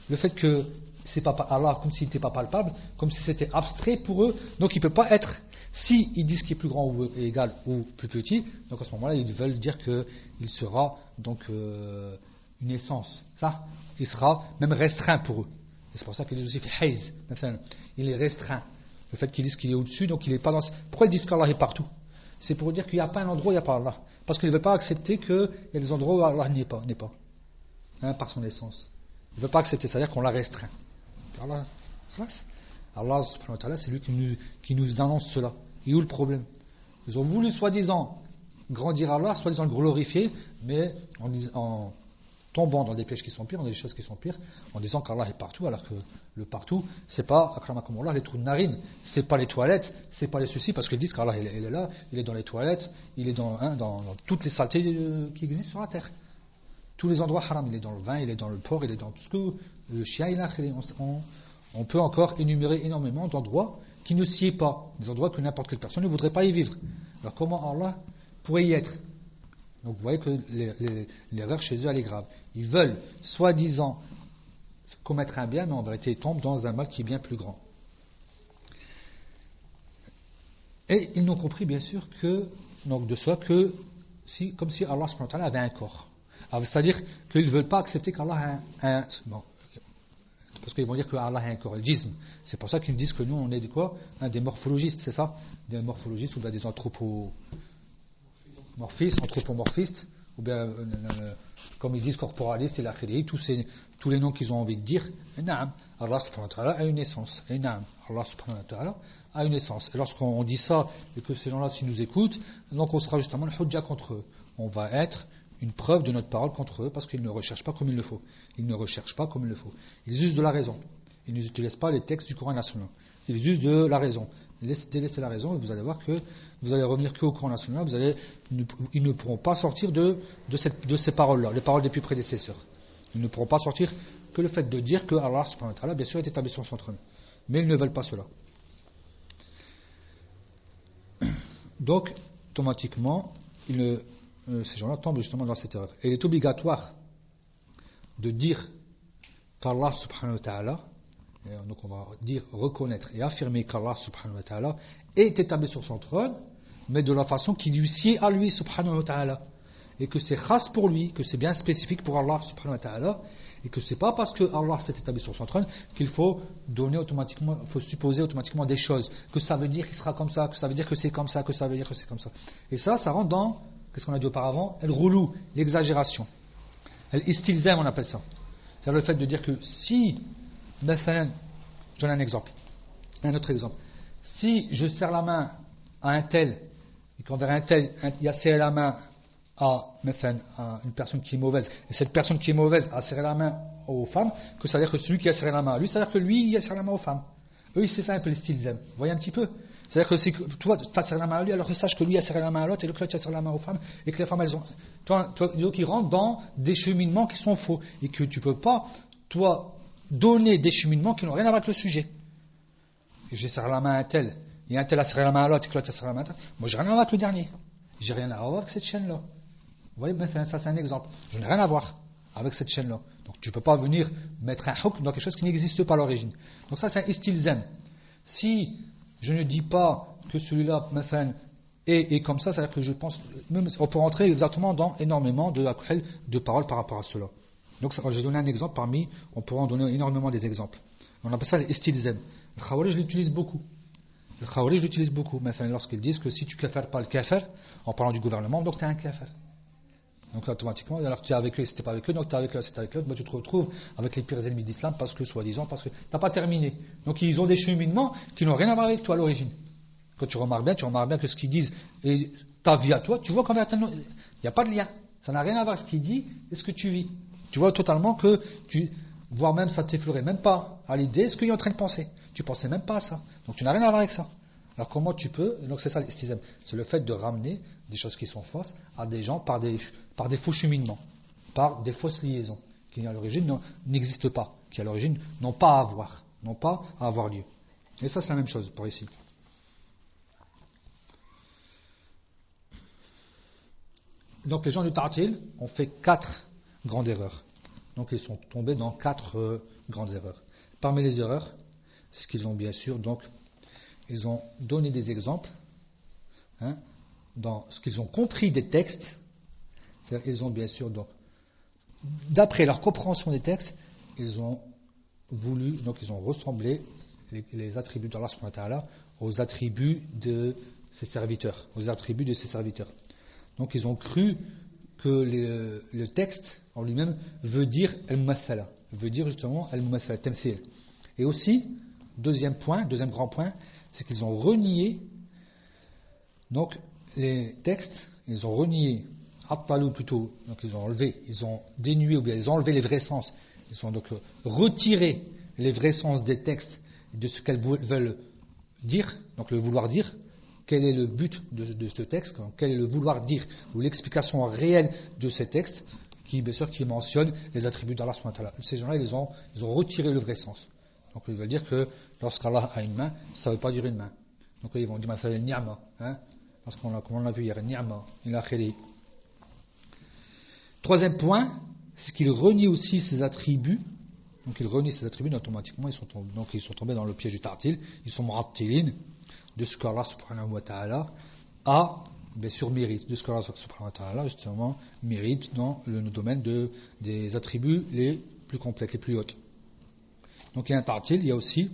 le fait que c'est pas Allah comme s'il n'était pas palpable, comme si c'était abstrait pour eux, donc il ne peut pas être, si ils disent qu'il est plus grand ou égal ou plus petit, donc à ce moment-là ils veulent dire qu'il sera donc une essence. Ça, il sera même restreint pour eux. Et c'est pour ça qu'ils disent aussi hayz, il est restreint. Le fait qu'ils disent qu'il est au-dessus, donc il n'est pas dans. Pourquoi ils disent qu'Allah est partout? C'est pour dire qu'il n'y a pas un endroit où il n'y a pas Allah. Parce qu'ils ne veulent pas accepter qu'il y a des endroits où Allah n'est pas. Par son essence. Ils ne veulent pas accepter, c'est-à-dire qu'on l'a restreint. Allah subhanahu wa ta'ala, c'est lui qui nous annonce cela. Et où le problème? Ils ont voulu soi-disant grandir Allah, soi-disant le glorifier, mais en tombant dans des pièges qui sont pires, dans des choses qui sont pires, en disant qu'Allah est partout, alors que le partout, c'est pas, akramakumullah, les trous de narine, c'est pas les toilettes, c'est pas les soucis, parce qu'ils disent qu'Allah il est là, il est dans les toilettes, il est dans toutes les saletés qui existent sur la terre. Tous les endroits haram, il est dans le vin, il est dans le porc, il est dans tout ce que le chien, on peut encore énumérer énormément d'endroits qui ne s'y est pas, des endroits que n'importe quelle personne ne voudrait pas y vivre. Alors comment Allah pourrait y être? Donc vous voyez que l'erreur chez eux elle est grave. Ils veulent soi-disant commettre un bien, mais en vérité ils tombent dans un mal qui est bien plus grand. Et ils n'ont compris bien sûr que, donc de soi, que comme si Allah subhanahu wa ta'ala avait un corps. Alors, c'est-à-dire qu'ils ne veulent pas accepter qu'Allah a parce qu'ils vont dire qu'Allah a un corps, le jism. C'est pour ça qu'ils disent que nous on est des quoi? Des morphologistes, c'est ça? Des morphologistes ou bien des anthropomorphistes, ou bien comme ils disent corporalistes et l'akhiri, tous les noms qu'ils ont envie de dire. Naam, Allah subhanahu wa ta'ala a une essence. Et naam, Allah subhanahu wa ta'ala a une essence. Et lorsqu'on dit ça et que ces gens-là s'ils nous écoutent, donc on sera justement le hujja contre eux. On va être une preuve de notre parole contre eux parce qu'ils ne recherchent pas comme il le faut. Ils ne recherchent pas comme il le faut. Ils usent de la raison. Ils n'utilisent pas les textes du Coran national. Ils usent de la raison. Délaissez la raison et vous allez voir que vous allez revenir qu'au Coran national. Ils ne pourront pas sortir de ces paroles-là, les paroles des plus prédécesseurs. Ils ne pourront pas sortir que le fait de dire que Allah subhanahu wa ta'ala bien sûr est établi sur son trône. Mais ils ne veulent pas cela. Donc, automatiquement, ces gens-là tombent justement dans cette erreur. Et il est obligatoire de dire qu'Allah subhanahu wa ta'ala, donc on va dire reconnaître et affirmer qu'Allah subhanahu wa ta'ala est établi sur son trône, mais de la façon qui lui sied à lui subhanahu wa ta'ala. Et que c'est khas pour lui, que c'est bien spécifique pour Allah subhanahu wa ta'ala, et que c'est pas parce que Allah s'est établi sur son trône qu'il faut donner automatiquement, il faut supposer automatiquement des choses, que ça veut dire qu'il sera comme ça, que ça veut dire que c'est comme ça, que ça veut dire que c'est comme ça. Et ça rentre dans, qu'est-ce qu'on a dit auparavant, el-roulou, l'exagération. El-istilzam, on appelle ça. C'est-à-dire le fait de dire que si, je donne un exemple, un autre exemple. Si je serre la main à un tel, et qu'envers un tel, il a serré la main à une personne qui est mauvaise, et cette personne qui est mauvaise a serré la main aux femmes, que ça veut dire que celui qui a serré la main à lui, ça veut dire que lui, il a serré la main aux femmes. Eux, c'est ça un peu le style zem. Vous voyez un petit peu? C'est-à-dire que toi, tu as serré la main à lui, alors que sache que lui a serré la main à l'autre, et que l'autre a serré la main aux femmes, et que les femmes, elles ont. Donc, ils rentrent dans des cheminements qui sont faux, et que tu peux pas, toi, donner des cheminements qui n'ont rien à voir avec le sujet. J'ai serré la main à un tel, et un tel a serré la main à l'autre, et que l'autre a serré la main à l'autre. Moi, j'ai rien à voir avec le dernier. J'ai rien à voir avec cette chaîne-là. Vous voyez, ça c'est un exemple. Je n'ai rien à voir avec cette chaîne-là. Donc tu ne peux pas venir mettre un hukm dans quelque chose qui n'existe pas à l'origine. Donc ça c'est un istilzam. Si je ne dis pas que celui-là est comme ça, c'est-à-dire que je pense, même, on peut rentrer exactement dans énormément de paroles par rapport à cela. Donc je vais donner un exemple on pourra en donner énormément des exemples. On appelle ça l'istilzam. Le Khawarij l'utilise beaucoup. Lorsqu'ils disent que si tu kafir pas le kafir, en parlant du gouvernement, donc tu es un kafir. Donc automatiquement, alors que tu es avec eux, si tu n'es pas avec eux, donc tu es avec eux, si tu es avec eux, tu te retrouves avec les pires ennemis d'islam parce que tu n'as pas terminé. Donc ils ont des cheminements qui n'ont rien à voir avec toi à l'origine. Quand tu remarques bien que ce qu'ils disent et ta vie à toi, tu vois qu'en vérité, il n'y a pas de lien. Ça n'a rien à voir avec ce qu'il dit et ce que tu vis. Tu vois totalement que voire même ça t'effleurait même pas à l'idée ce qu'il est en train de penser. Tu pensais même pas à ça. Donc tu n'as rien à voir avec ça. Alors comment tu peux, donc c'est ça l'istilzam, c'est le fait de ramener des choses qui sont fausses à des gens par des faux cheminements, par des fausses liaisons, qui à l'origine n'existent pas, qui à l'origine n'ont pas à avoir lieu. Et ça c'est la même chose pour ici. Donc les gens du Ta'til ont fait 4 grandes erreurs. Donc ils sont tombés dans 4 grandes erreurs. Parmi les erreurs, c'est ce qu'ils ont bien sûr, donc ils ont donné des exemples dans ce qu'ils ont compris des textes. C'est-à-dire ils ont bien sûr, donc, d'après leur compréhension des textes, ils ont ressemblé les attributs d'Allah subhanahu wa ta'ala aux attributs de ses serviteurs, Donc ils ont cru que le texte en lui-même veut dire al-mumathala, veut dire justement al-mumathala, tamthil. Et aussi, deuxième grand point, c'est qu'ils ont renié donc les textes, ils ont renié attalou plutôt, donc ils ont dénué ou bien ils ont enlevé les vrais sens. Ils ont donc retiré les vrais sens des textes de ce qu'elles veulent dire, donc le vouloir dire. Quel est le but de ce texte, quel est le vouloir dire ou l'explication réelle de ces textes qui, bien sûr, qui mentionnent les attributs d'Allah subhanahu wa ta'ala. Ces gens-là, ils ont retiré le vrai sens. Donc ils veulent dire que lorsqu'Allah a une main, ça ne veut pas dire une main. Donc ils vont dire ça c'est ni'ma, parce comme on l'a vu hier, ni'ma, il a khili. Troisième point, c'est qu'ils renient aussi ses attributs. Donc ils renient ses attributs, automatiquement ils sont tombés dans le piège du ta'til, ils sont mu'attilin de ce qu'Allah subhanahu wa ta'ala a, bien sûr, mérite, de ce qu'Allah subhanahu wa ta'ala justement mérite dans le domaine des attributs les plus complètes, les plus hautes. Donc il y a un ta'til, il y a aussi,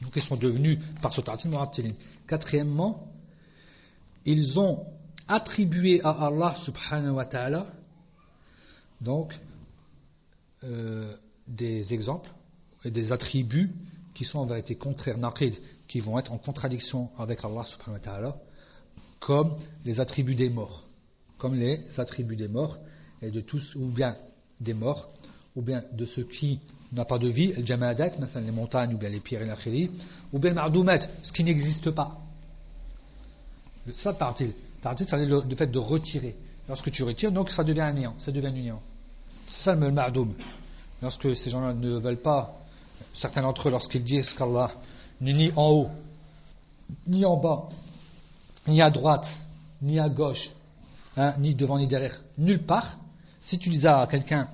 donc ils sont devenus par ce ta'til mu'attilin. Quatrièmement, ils ont attribué à Allah subhanahu wa ta'ala donc des exemples et des attributs qui sont en vérité contraires, naqid, qui vont être en contradiction avec Allah subhanahu wa ta'ala, comme les attributs des morts, et de tous, ou bien des morts, ou bien de ce qui n'a pas de vie, al-jamadat, les montagnes, ou bien les pierres et l'akhiri, ou bien al-ma'doumat, ce qui n'existe pas. Ça, ta'til, c'est le fait de retirer. Lorsque tu retires, donc ça devient un néant, ça devient un néant. C'est ça le ma'doum. Lorsque ces gens-là ne veulent pas, certains d'entre eux, lorsqu'ils disent qu'Allah n'est ni en haut, ni en bas, ni à droite, ni à gauche, ni devant, ni derrière, nulle part, si tu dis à quelqu'un,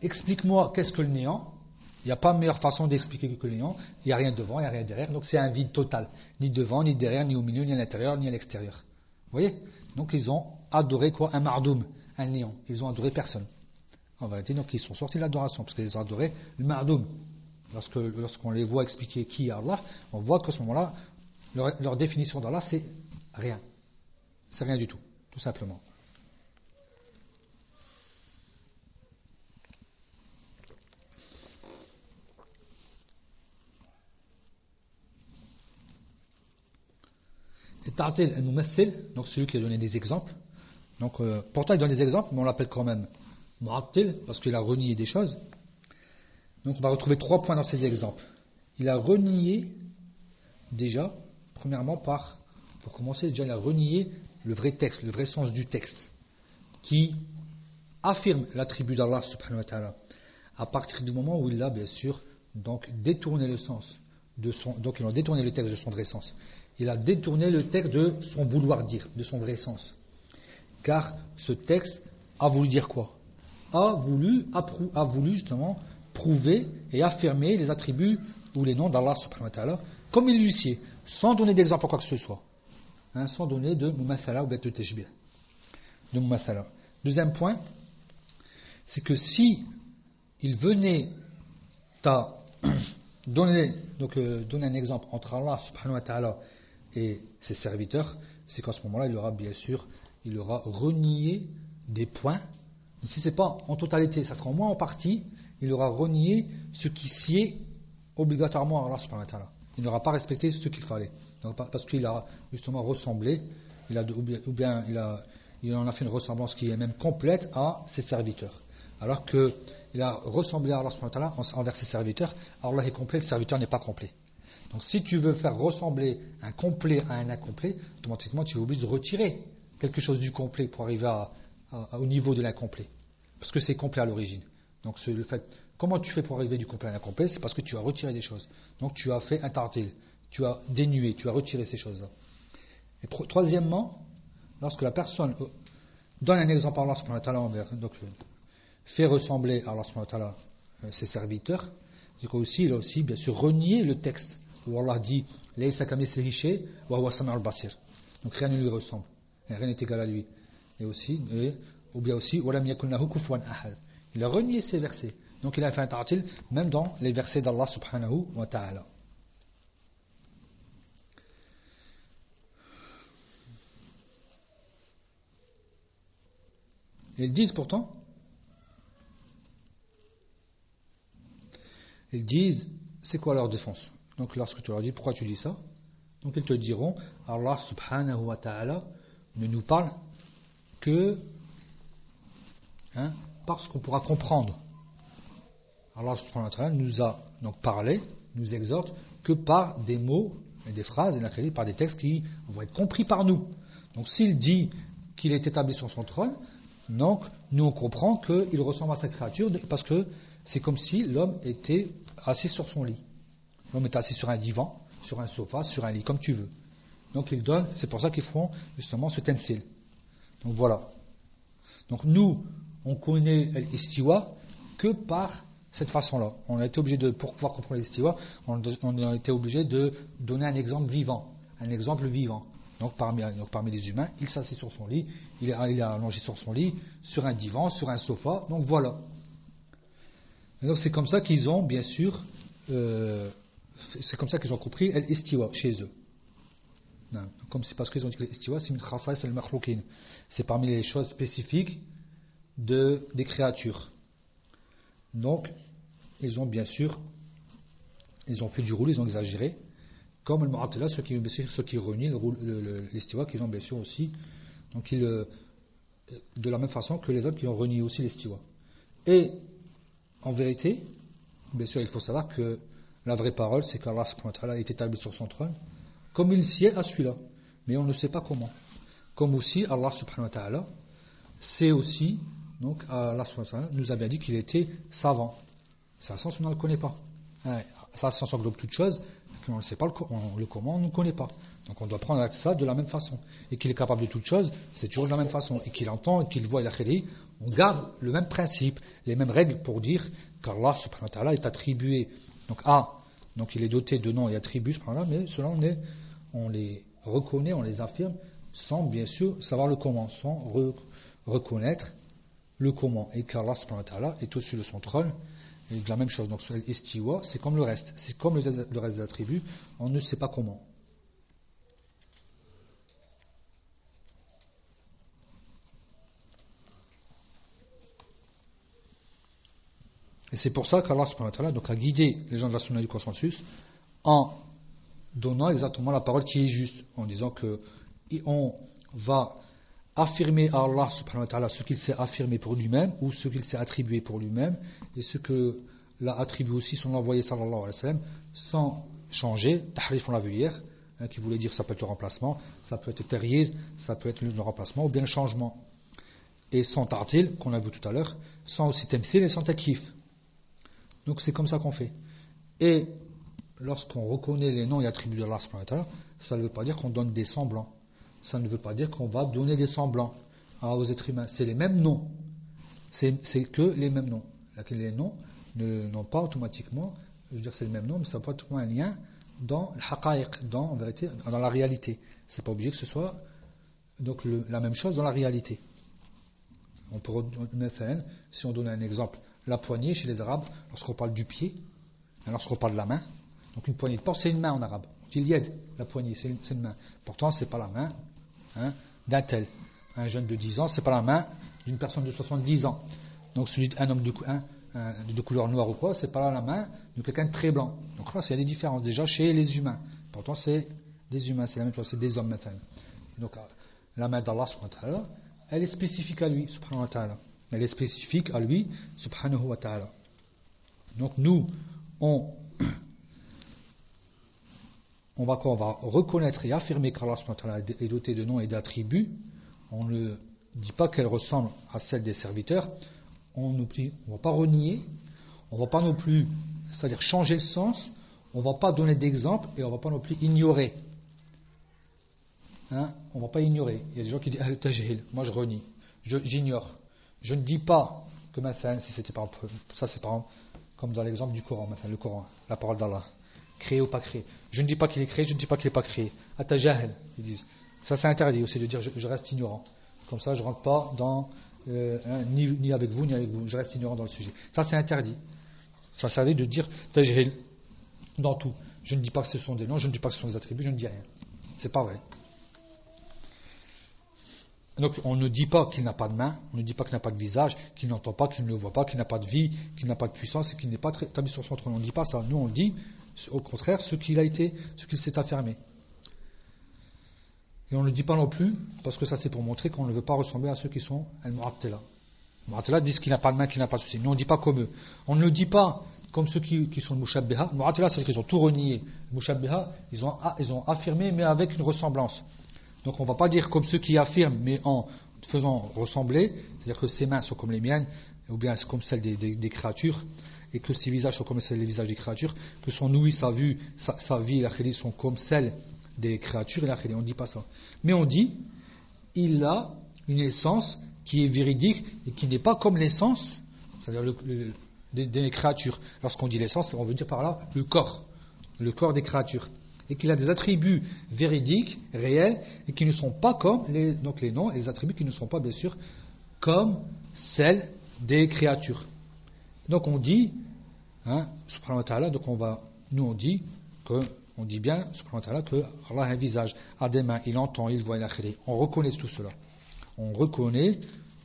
explique-moi qu'est-ce que le néant, il n'y a pas meilleure façon d'expliquer que le néant, il n'y a rien devant, il n'y a rien derrière, donc c'est un vide total, ni devant, ni derrière, ni au milieu, ni à l'intérieur, ni à l'extérieur. Vous voyez? Donc ils ont adoré quoi? Un mardoum, un néant, ils ont adoré personne. En vérité, donc ils sont sortis de l'adoration, parce qu'ils ont adoré le mardoum. Lorsqu'on les voit expliquer qui est Allah, on voit qu'à ce moment-là, leur définition d'Allah, c'est rien. C'est rien du tout, tout simplement. Et Ta'til al-Mumathil, donc celui qui a donné des exemples. Donc, pourtant il donne des exemples, mais on l'appelle quand même Mu'attil, parce qu'il a renié des choses. Donc on va retrouver 3 points dans ces exemples. Il a renié déjà, premièrement pour commencer, déjà il a renié le vrai texte, le vrai sens du texte, qui affirme l'attribut d'Allah subhanahu wa ta'ala, à partir du moment où il a bien sûr donc détourné le sens donc il a détourné le texte de son vrai sens. Il a détourné le texte de son vouloir dire, de son vrai sens. Car ce texte a voulu dire quoi? A voulu justement prouver et affirmer les attributs ou les noms d'Allah subhanahu wa ta'ala comme il lui sied, sans donner d'exemple à quoi que ce soit, sans donner de mumathala ou de tashbih, de mumathala. Deuxième point, c'est que si il venait à donner un exemple entre Allah subhanahu wa ta'ala et ses serviteurs, c'est qu'à ce moment-là il aura renié des points. Si ce n'est pas en totalité, ça sera au moins en partie, il aura renié ce qui sied obligatoirement à Allah subhanahu wa ta'ala. Il n'aura pas respecté ce qu'il fallait. Donc, parce qu'il a justement ressemblé, il en a fait une ressemblance qui est même complète à ses serviteurs. Alors qu'il a ressemblé à Allah subhanahu wa ta'ala envers ses serviteurs, Allah est complet, le serviteur n'est pas complet. Donc si tu veux faire ressembler un complet à un incomplet, automatiquement tu es obligé de retirer quelque chose du complet pour arriver au niveau de l'incomplet. Parce que c'est complet à l'origine. Donc c'est le fait, comment tu fais pour arriver du complet à l'incomplet? C'est parce que tu as retiré des choses. Donc tu as fait un tartil, tu as dénué, tu as retiré ces choses-là. Et troisièmement, lorsque la personne donne un exemple à Allah subhanahu wa ta'ala, donc fait ressembler à Allah subhanahu wa ta'ala ses serviteurs, il a aussi bien sûr renié le texte où Allah dit Laysa kamithlihi shay wa huwa as-sami'ul basir. Donc rien ne lui ressemble, et rien n'est égal à lui. Ou bien aussi walam yakun lahu kufuwan ahad. Il a renié ces versets. Donc il a fait un ta'til même dans les versets d'Allah subhanahu wa ta'ala. Ils disent pourtant, c'est quoi leur défense? Donc lorsque tu leur dis pourquoi tu dis ça, donc ils te diront Allah subhanahu wa ta'ala ne nous parle que Parce qu'on pourra comprendre. Allah subhanahu wa ta'ala nous a donc parlé, nous exhorte que par des mots et des phrases, et par des textes qui vont être compris par nous. Donc s'il dit qu'il est établi sur son trône, donc nous on comprend qu'il ressemble à sa créature, parce que c'est comme si l'homme était assis sur son lit. L'homme est assis sur un divan, sur un sofa, sur un lit, comme tu veux. Donc il donne, c'est pour ça qu'ils font justement ce temthil. Donc voilà. Donc nous, on connaît l'istiwa que par cette façon-là. On a été obligé pour pouvoir comprendre l'istiwa, on a été obligé de donner un exemple vivant. Un exemple vivant. Donc parmi les humains, il s'assied sur son lit, il est allongé sur son lit, sur un divan, sur un sofa, donc voilà. Et donc c'est comme ça qu'ils ont, bien sûr, c'est comme ça qu'ils ont compris l'istiwa chez eux. Non, comme c'est parce qu'ils ont dit que l'istiwa, c'est min khasa'is al-makhloukin. C'est parmi les choses spécifiques des créatures. Donc, ils ont bien sûr, ils ont fait du roule, ils ont exagéré. Comme le Mu'attila, ceux qui renient l'istiwa, qu'ils ont bien sûr aussi. Donc, de la même façon que les autres qui ont renié aussi l'istiwa. Et, en vérité, bien sûr, il faut savoir que la vraie parole, c'est qu'Allah subhanahu wa ta'ala est établi sur son trône, comme il s'y est à celui-là. Mais on ne sait pas comment. Comme aussi, Allah subhanahu wa ta'ala, c'est aussi, donc, Allah subhanahu wa ta'ala nous a bien dit qu'il était savant. C'est un sens où on ne le connaît pas. Ça englobe toute chose, on ne sait pas le comment, on ne connaît pas. Donc on doit prendre ça de la même façon. Et qu'il est capable de toute chose, c'est toujours de la même façon. Et qu'il entend, et qu'il voit, on garde le même principe, les mêmes règles pour dire qu'Allah subhanahu wa ta'ala est attribué. Donc il est doté de noms et attributs, mais cela on les reconnaît, on les affirme, sans bien sûr savoir le comment, sans reconnaître le comment. Et qu'Allah subhanahu wa ta'ala est au-dessus de son trône. Et de la même chose, donc l'istiwa, c'est comme le reste. C'est comme le reste des attributs, on ne sait pas comment. Et c'est pour ça qu'Allah subhanahu wa ta'ala donc, a guidé les gens de la sunna du consensus en donnant exactement la parole qui est juste, en disant que on va affirmer à Allah subhanahu wa ta'ala ce qu'il s'est affirmé pour lui-même ou ce qu'il s'est attribué pour lui-même et ce que l'a attribué aussi son envoyé sallallahu alayhi wa sallam sans changer. Tahrif, on l'a vu hier, qui voulait dire ça peut être le remplacement, ça peut être terrier, ça peut être le remplacement ou bien le changement. Et sans ta'til, qu'on a vu tout à l'heure, sans aussi temthil et sans takif. Donc c'est comme ça qu'on fait. Et lorsqu'on reconnaît les noms et attributs d'Allah subhanahu wa ta'ala, ça ne veut pas dire qu'on donne des semblants. Ça ne veut pas dire qu'on va donner des semblants aux êtres humains. C'est les mêmes noms. C'est que les mêmes noms. Les noms n'ont pas automatiquement, je veux dire c'est le même nom, mais ça n'a pas automatiquement un lien dans le haqa'iq, en vérité, dans la réalité. C'est pas obligé que ce soit donc la même chose dans la réalité. On peut si on donne un exemple, la poignée chez les Arabes, lorsqu'on parle du pied, lorsqu'on parle de la main, donc une poignée de porte, c'est une main en arabe. On dit yad, la poignée, c'est une main. Pourtant, c'est pas la main d'un tel. Un jeune de 10 ans, c'est pas la main d'une personne de 70 ans. Donc un homme de couleur noire ou quoi, c'est pas la main de quelqu'un de très blanc. Donc là, il y a des différences déjà chez les humains. Pourtant, c'est des humains, c'est la même chose, c'est des hommes maintenant. Donc la main d'Allah subhanahu wa ta'ala, elle est spécifique à lui, subhanahu wa ta'ala. Elle est spécifique à lui, subhanahu wa ta'ala. Donc nous, on va reconnaître et affirmer qu'Allah subhanahu wa ta'ala est doté de noms et d'attributs. On ne dit pas qu'elle ressemble à celle des serviteurs. On ne va pas renier, on ne va pas non plus, c'est-à-dire changer le sens, on ne va pas donner d'exemple et on ne va pas non plus ignorer. On ne va pas ignorer. Il y a des gens qui disent al-tajhil, moi je renie, j'ignore. Je ne dis pas que si c'était par ça c'est par exemple comme dans l'exemple du Coran, le Coran, la parole d'Allah, créé ou pas créé. Je ne dis pas qu'il est créé, je ne dis pas qu'il n'est pas créé. At-tajahil, ils disent. Ça c'est interdit aussi de dire je reste ignorant. Comme ça je rentre pas dans ni avec vous ni avec vous, je reste ignorant dans le sujet. Ça c'est interdit. Ça c'est interdit de dire tajhil dans tout. Je ne dis pas que ce sont des noms, je ne dis pas que ce sont des attributs, je ne dis rien. C'est pas vrai. Donc on ne dit pas qu'il n'a pas de main, on ne dit pas qu'il n'a pas de visage, qu'il n'entend pas, qu'il ne le voit pas, qu'il n'a pas de vie, qu'il n'a pas de puissance et qu'il n'est pas établi sur son trône. On ne dit pas ça. Nous on dit au contraire ce qu'il s'est affirmé. Et on ne le dit pas non plus parce que ça c'est pour montrer qu'on ne veut pas ressembler à ceux qui sont al-mu'attila. Mu'attila disent qu'il n'a pas de main, qu'il n'a pas de souci. Nous on ne dit pas comme eux. On ne le dit pas comme ceux qui sont le Mushabbiha. Mu'attila, c'est-à-dire qu'ils ont tout renié. Le Mushabbiha, ils ont affirmé mais avec une ressemblance. Donc on ne va pas dire comme ceux qui affirment mais en faisant ressembler, c'est-à-dire que ses mains sont comme les miennes, ou bien c'est comme celles des créatures, et que ses visages sont comme les visages des créatures, que son ouïe, sa vue, sa vie, la sont comme celles des créatures, et on ne dit pas ça. Mais on dit, il a une essence qui est véridique et qui n'est pas comme l'essence, c'est-à-dire des créatures. Lorsqu'on dit l'essence, on veut dire par là le corps des créatures. Et qu'il a des attributs véridiques, réels, et qui ne sont pas comme donc les noms et les attributs qui ne sont pas bien sûr comme celles des créatures. Donc on dit, subhanahu wa ta'ala, donc on dit bien, subhanahu wa ta'ala, que Allah a un visage, a des mains, il entend, il voit, il a créé. On reconnaît tout cela. On reconnaît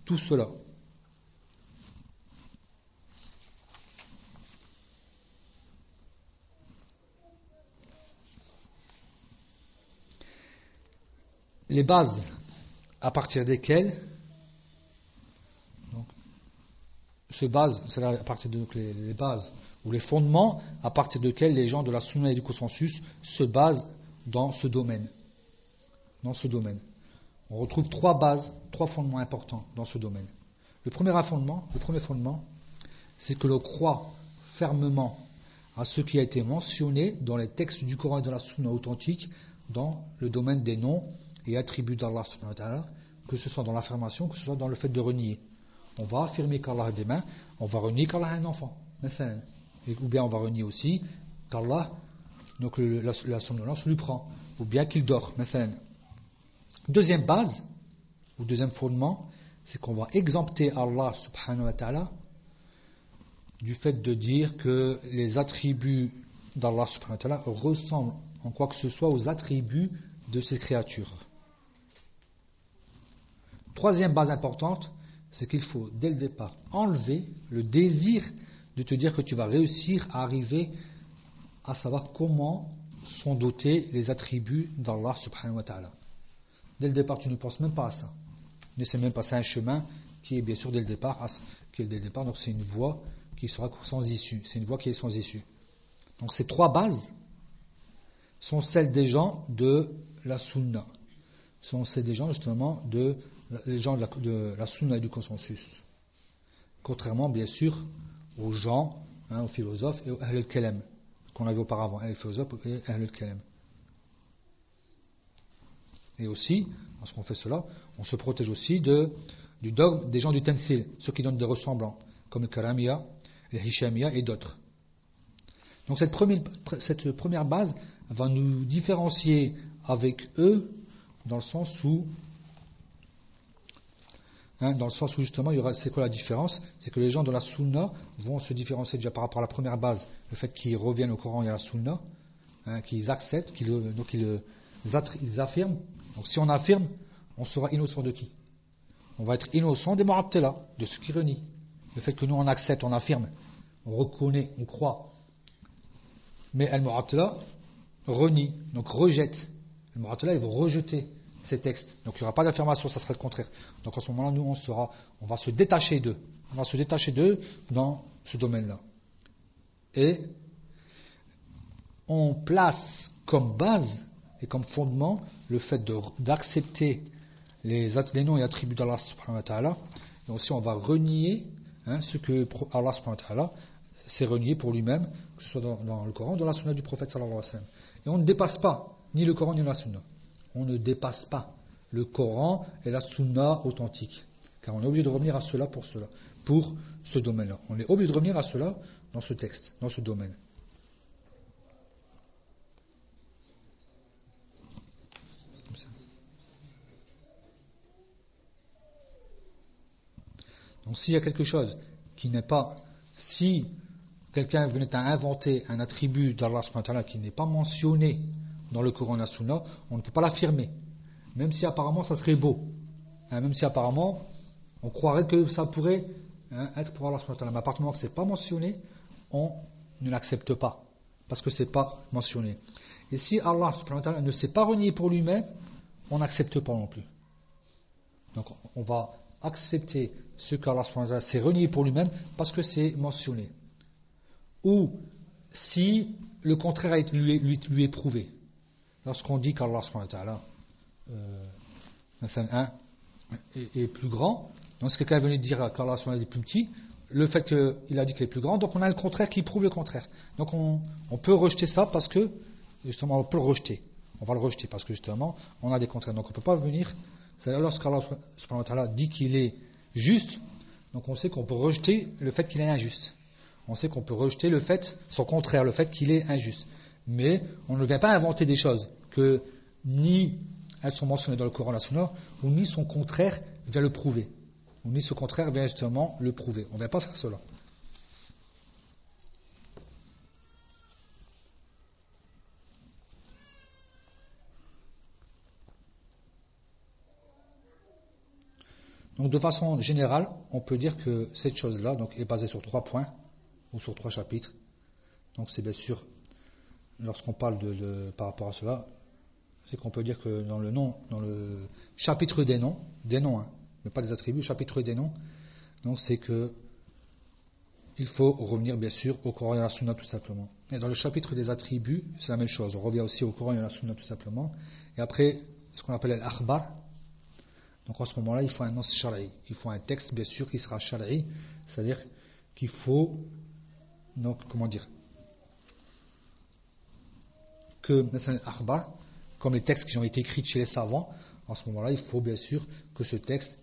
tout cela. Les bases à partir desquelles se basent, c'est-à-dire à partir de les bases ou les fondements à partir desquels les gens de la sunna et du consensus se basent dans ce domaine. On retrouve trois fondements importants dans ce domaine. Le premier fondement, c'est que l'on croit fermement à ce qui a été mentionné dans les textes du Coran et de la sunna authentique dans le domaine des noms et attributs d'Allah subhanahu wa ta'ala, que ce soit dans l'affirmation, que ce soit dans le fait de renier. On va affirmer qu'Allah a des mains, on va renier qu'Allah a un enfant, ou bien on va renier aussi qu'Allah, donc la somnolence lui prend, ou bien qu'il dort. Deuxième base, ou deuxième fondement, c'est qu'on va exempter Allah subhanahu wa ta'ala du fait de dire que les attributs d'Allah subhanahu wa ta'ala ressemblent en quoi que ce soit aux attributs de ses créatures. Troisième base importante, c'est qu'il faut dès le départ enlever le désir de te dire que tu vas réussir à arriver à savoir comment sont dotés les attributs d'Allah subhanahu wa ta'ala. Dès le départ, tu ne penses même pas à ça. Ne sais même pas, c'est un chemin qui est bien sûr dès le départ, donc c'est une voie qui sera sans issue. C'est une voie qui est sans issue. Donc ces trois bases sont celles des gens de la sunna. Sont celles des gens justement les gens de la sunna et du consensus. Contrairement bien sûr aux gens, aux philosophes et aux ahl al-kalam qu'on avait auparavant, les philosophes et ahl al-kalam. Et aussi, lorsqu'on fait cela, on se protège aussi du dogme des gens du tamthil, ceux qui donnent des ressemblants, comme le Karamiya, les Hishamiya et d'autres. Donc cette première base va nous différencier avec eux dans le sens où justement c'est quoi la différence? C'est que les gens de la sunna vont se différencier déjà par rapport à la première base, le fait qu'ils reviennent au Coran et à la sunna, qu'ils acceptent, ils affirment. Donc si on affirme, on sera innocent de qui? On va être innocent des Mu'attila, de ceux qui renient. Le fait que nous on accepte, on affirme, on reconnaît, on croit. Mais al-Mu'attila renie, donc rejette. Les Mu'attila, ils vont rejeter ces textes. Donc il n'y aura pas d'affirmation, ça sera le contraire. Donc à ce moment-là, nous on va se détacher d'eux. On va se détacher d'eux dans ce domaine-là. Et on place comme base et comme fondement le fait d'accepter les noms et attributs d'Allah subhanahu wa ta'ala. Et aussi on va renier ce que Allah subhanahu wa ta'ala s'est renié pour lui-même, que ce soit dans le Coran, dans la sunna du prophète sallallahu alayhi wa sallam. Et on ne dépasse pas ni le Coran ni la sunna. On ne dépasse pas le Coran et la sunna authentique. Car on est obligé de revenir à cela pour ce domaine-là. On est obligé de revenir à cela dans ce texte, dans ce domaine. Donc s'il y a quelque chose qui n'est pas, si quelqu'un venait à inventer un attribut d'Allah subhanahu wa ta'ala qui n'est pas mentionné dans le Coran et la Sunna, on ne peut pas l'affirmer. Même si apparemment ça serait beau. Même si apparemment on croirait que ça pourrait être pour Allah subhanahu wa ta'ala. Mais à partir du moment que ce n'est pas mentionné, on ne l'accepte pas. Parce que ce n'est pas mentionné. Et si Allah subhanahu wa ta'ala ne s'est pas renié pour lui-même, on n'accepte pas non plus. Donc on va accepter ce qu'Allah subhanahu wa ta'ala s'est renié pour lui-même parce que c'est mentionné. Ou si le contraire lui est prouvé. Lorsqu'on dit qu'Allah subhanahu wa ta'ala est plus grand, donc si quelqu'un venait dire qu'Allah subhanahu wa ta'ala est plus petit, le fait qu'il a dit qu'il est plus grand, donc on a le contraire qui prouve le contraire. Donc on peut rejeter ça parce que, justement, on peut le rejeter. On va le rejeter parce que, justement, on a des contraires. Donc on ne peut pas venir, c'est-à-dire lorsqu'Allah subhanahu wa ta'ala dit qu'il est juste, donc on sait qu'on peut rejeter le fait qu'il est injuste. On sait qu'on peut rejeter le fait, son contraire, le fait qu'il est injuste. Mais on ne vient pas inventer des choses que ni elles sont mentionnées dans le Coran et la Sunna, ou ni son contraire vient le prouver. Ou ni ce contraire vient justement le prouver. On ne vient pas faire cela. Donc de façon générale, on peut dire que cette chose-là donc, est basée sur 3 points, ou sur 3 chapitres. Donc c'est bien sûr, lorsqu'on parle par rapport à cela, c'est qu'on peut dire que dans le chapitre des noms, hein, mais pas des attributs, chapitre des noms, donc c'est que il faut revenir bien sûr au Coran et à la Sunna tout simplement. Et dans le chapitre des attributs, c'est la même chose, on revient aussi au Coran et à la Sunna tout simplement. Et après, ce qu'on appelle l'akhbar, donc en ce moment-là, il faut un nas shara'i, il faut un texte bien sûr qui sera shara'i, c'est-à-dire qu'il faut, donc comment dire, que l'akhbar, comme les textes qui ont été écrits chez les savants, en ce moment-là, il faut bien sûr que ce texte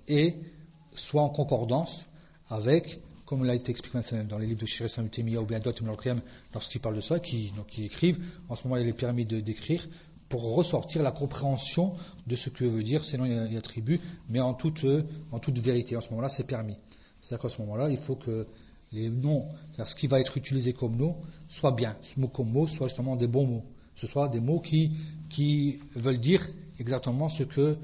soit en concordance avec, comme il a été expliqué dans les livres de Cheikh Islam Ibn Taymiyyah ou bien d'autres Ibn al-Qayyim, lorsqu'ils parlent de ça, qui écrivent, en ce moment il est permis d'écrire pour ressortir la compréhension de ce que veut dire, sinon il y a tribu, mais en toute vérité, en ce moment-là c'est permis. C'est-à-dire qu'à ce moment-là, il faut que les noms, c'est-à-dire ce qui va être utilisé comme nom, soit bien, ce mot comme mot, soit justement des bons mots. Ce soit des mots qui veulent dire exactement ce que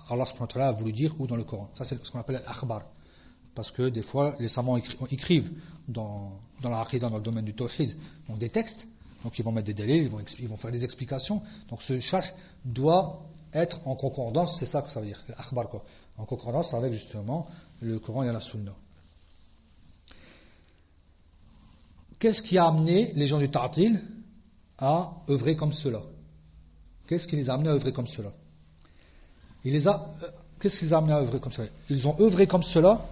Allah subhanahu wa ta'ala a voulu dire ou dans le Coran. Ça c'est ce qu'on appelle l'akhbar. Parce que des fois, les savants écrivent dans la aqidah, dans le domaine du tawhid, donc des textes, donc ils vont mettre des délais, ils vont faire des explications. Donc ce sharh doit être en concordance, c'est ça que ça veut dire, l'akhbar quoi. En concordance avec justement le Coran et la Sunna. Qu'est-ce qui a amené les gens du ta'til à œuvrer comme cela? Qu'est-ce qui les a amenés à œuvrer comme cela? Qu'est-ce qui les a amenés à œuvrer comme cela? Ils ont œuvré comme cela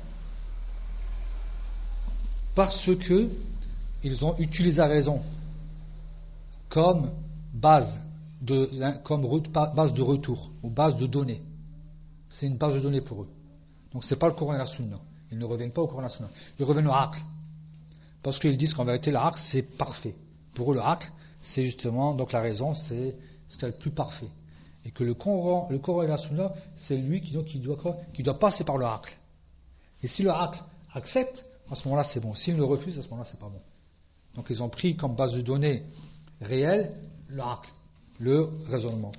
parce que ils ont utilisé la raison comme base de retour ou base de données. C'est une base de données pour eux. Donc c'est pas le Coran et la Sunna. Ils ne reviennent pas au Coran et la Sunna. Ils reviennent au aql. Parce qu'ils disent qu'en vérité l'aql c'est parfait. Pour eux le aql c'est justement, donc la raison, c'est ce qu'il y a le plus parfait. Et que le Coran et la Sunna, c'est lui qui doit passer par le aql. Et si le aql accepte, à ce moment-là, c'est bon. S'il le refuse, à ce moment-là, c'est pas bon. Donc ils ont pris comme base de données réelle le aql, le raisonnement.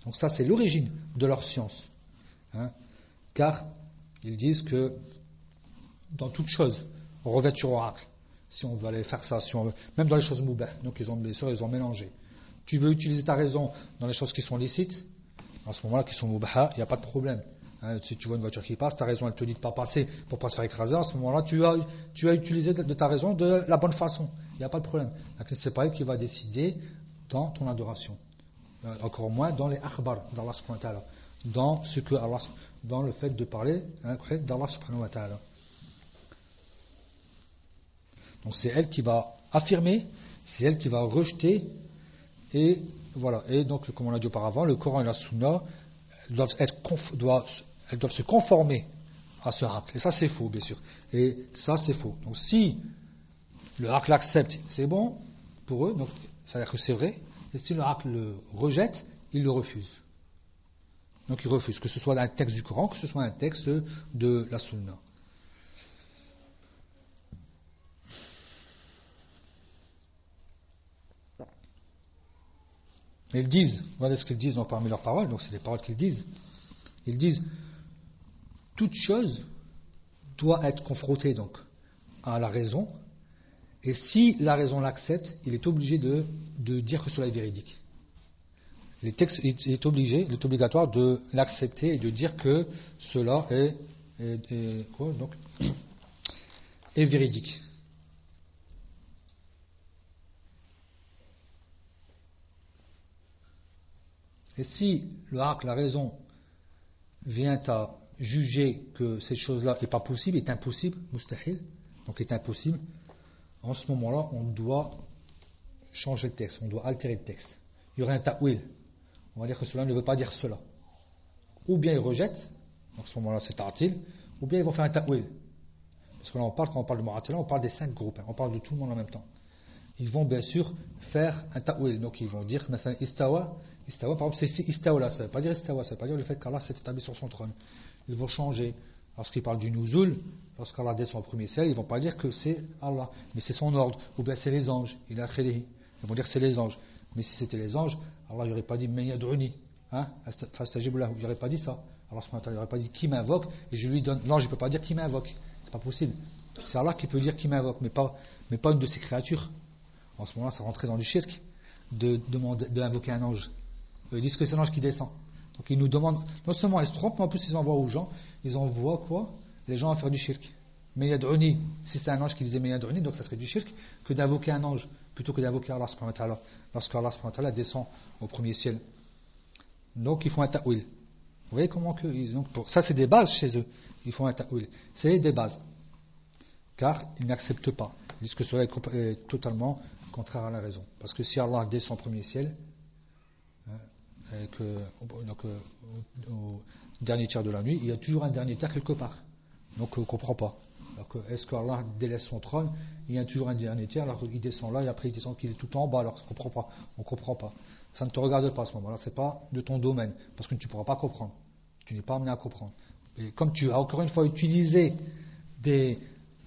Donc ça, c'est l'origine de leur science. Hein. Car ils disent que dans toute chose, on revient sur le aql. Si on veut aller faire ça, même dans les choses moubah, donc ils ont mélangé. Tu veux utiliser ta raison dans les choses qui sont licites, à ce moment-là, qui sont mubah, il n'y a pas de problème. Hein, si tu vois une voiture qui passe, ta raison elle te dit de ne pas passer pour ne pas se faire écraser, à ce moment-là, tu as utilisé de ta raison de la bonne façon. Il n'y a pas de problème. C'est pas elle qui va décider dans ton adoration. Encore moins dans les akhbar d'Allah subhanahu wa ta'ala. Dans le fait de parler d'Allah subhanahu wa ta'ala. Donc c'est elle qui va affirmer, c'est elle qui va rejeter, et voilà. Et donc, comme on l'a dit auparavant, le Coran et la Sunna doivent se conformer à ce aql. Et ça c'est faux, bien sûr. Et ça c'est faux. Donc si le aql l'accepte, c'est bon pour eux, donc ça veut dire que c'est vrai. Et si le aql le rejette, ils le refusent. Donc ils refusent, que ce soit un texte du Coran, que ce soit un texte de la Sunna. Ils disent, voilà ce qu'ils disent parmi leurs paroles, donc c'est les paroles qu'ils disent. Ils disent, toute chose doit être confrontée donc à la raison, et si la raison l'accepte, il est obligé de dire que cela est véridique. Il est obligatoire de l'accepter et de dire que cela est donc, est véridique. Et si le aql, la raison, vient à juger que cette chose-là n'est pas possible, est impossible, mustahil, donc est impossible, en ce moment-là, on doit changer le texte, on doit altérer le texte. Il y aurait un ta'wil. On va dire que cela ne veut pas dire cela. Ou bien ils rejettent, donc à ce moment-là c'est ta'til, ou bien ils vont faire un ta'wil. Parce que là quand on parle de mu'attila, on parle des 5 groupes, on parle de tout le monde en même temps. Ils vont bien sûr faire un ta'wil, donc ils vont dire, istawa, par exemple c'est ici istawla, ça ne veut pas dire istawa, ça ne veut pas dire le fait qu'Allah s'est établi sur son trône. Ils vont changer. Lorsqu'ils parlent du nuzul, lorsqu'Allah descend au premier ciel, ils ne vont pas dire que c'est Allah, mais c'est son ordre, ou bien c'est les anges, ils vont dire que c'est les anges. Mais si c'était les anges, Allah n'aurait pas dit men yad'uni, il n'aurait pas dit ça. Allah n'aurait pas dit qui m'invoque et je lui donne. Non, je ne peux pas dire qui m'invoque, c'est pas possible. C'est Allah qui peut dire qui m'invoque, mais pas une de ses créatures. En ce moment-là, ça rentrait dans du shirk d'invoquer un ange. Ils disent que c'est l'ange qui descend. Donc ils nous demandent, non seulement ils se trompent, mais en plus ils envoient aux gens, ils envoient quoi? Les gens à faire du shirk. Mais yad'uni, si c'est un ange qui disait mais yad'uni, donc ça serait du shirk, que d'invoquer un ange, plutôt que d'invoquer Allah subhanahu wa ta'ala, lorsqu'Allah subhanahu wa ta'ala descend au premier ciel. Donc ils font un ta'wil. Vous voyez comment que ça c'est des bases chez eux. Ils font un ta'wil. C'est des bases. Car ils n'acceptent pas. Ils disent que cela est totalement contraire à la raison. Parce que si Allah descend au premier ciel, au dernier tiers de la nuit, il y a toujours un dernier tiers quelque part. Donc on ne comprend pas. Est-ce qu'Allah délaisse son trône? Il y a toujours un dernier tiers, alors il descend là et après il descend qu'il est tout en bas, alors on ne comprend pas. Ça ne te regarde pas à ce moment-là, ce n'est pas de ton domaine, parce que tu ne pourras pas comprendre. Tu n'es pas amené à comprendre. Et comme tu as encore une fois utilisé des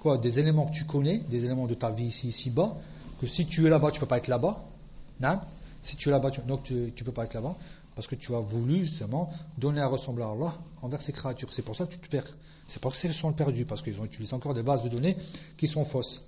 éléments que tu connais, des éléments de ta vie ici bas, que si tu es là-bas, tu ne peux pas être là-bas. Non? Si tu es là-bas, tu ne peux pas être là-bas, parce que tu as voulu justement donner à ressembler à Allah envers ses créatures. C'est pour ça que tu te perds. C'est pour ça qu'ils sont perdus, parce qu'ils ont utilisé encore des bases de données qui sont fausses.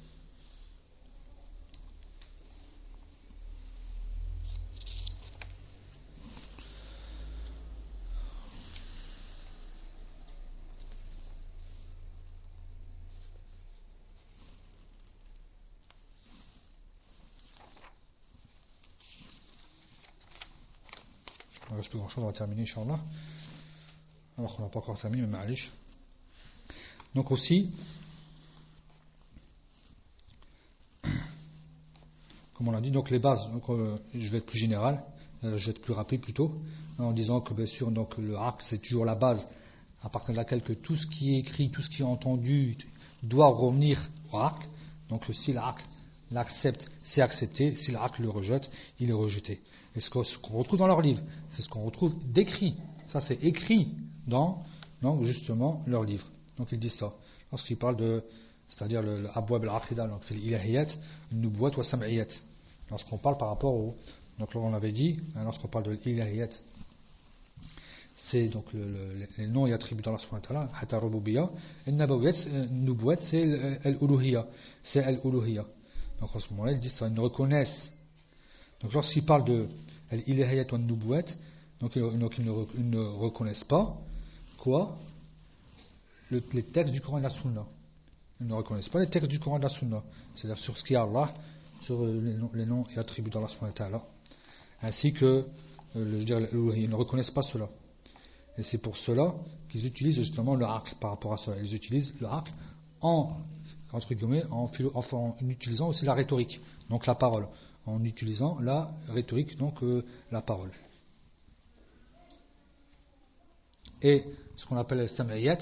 Il ne reste plus grand chose, on va terminer, Inch'Allah. Alors qu'on n'a pas encore terminé, mais ma'alish. Donc aussi, comme on l'a dit, donc les bases, je vais être plus général, je vais être plus rapide plutôt, en disant que bien sûr donc, le aql c'est toujours la base à partir de laquelle que tout ce qui est écrit, tout ce qui est entendu doit revenir au aql. Donc si l'aql l'accepte, c'est accepté, si l'aql le rejette, il est rejeté. Et ce qu'on retrouve dans leurs livres, c'est ce qu'on retrouve décrit. Ça c'est écrit dans justement leurs livres. Donc ils disent ça. Lorsqu'ils parlent c'est-à-dire le abwab al-aqida, donc fait l'ilahiyat, nubuwat wa sam'iyat. Lorsqu'on parle par rapport donc là on avait dit, lorsqu'on parle de l'ilahiyat, c'est donc les noms et attributs d'Allah subhanahu wa ta'ala, hatta rububiyya, et nubuwat c'est al-uluhiyya, donc en ce moment-là ils disent ça, ils ne reconnaissent. Donc lorsqu'ils parlent de l'ilahiyat wa nubuwat, donc ils ne reconnaissent pas quoi? Les textes du Coran et de la Sunna. Ils ne reconnaissent pas les textes du Coran et de la Sunna, c'est-à-dire sur ce qui est Allah, sur les noms et attributs d'Allah subhanahu wa ta'ala, ainsi que ils ne reconnaissent pas cela. Et c'est pour cela qu'ils utilisent justement le aql par rapport à cela. Ils utilisent le aql en utilisant aussi la rhétorique, donc la parole, en utilisant la rhétorique, donc la parole. Et ce qu'on appelle le sam'iyat,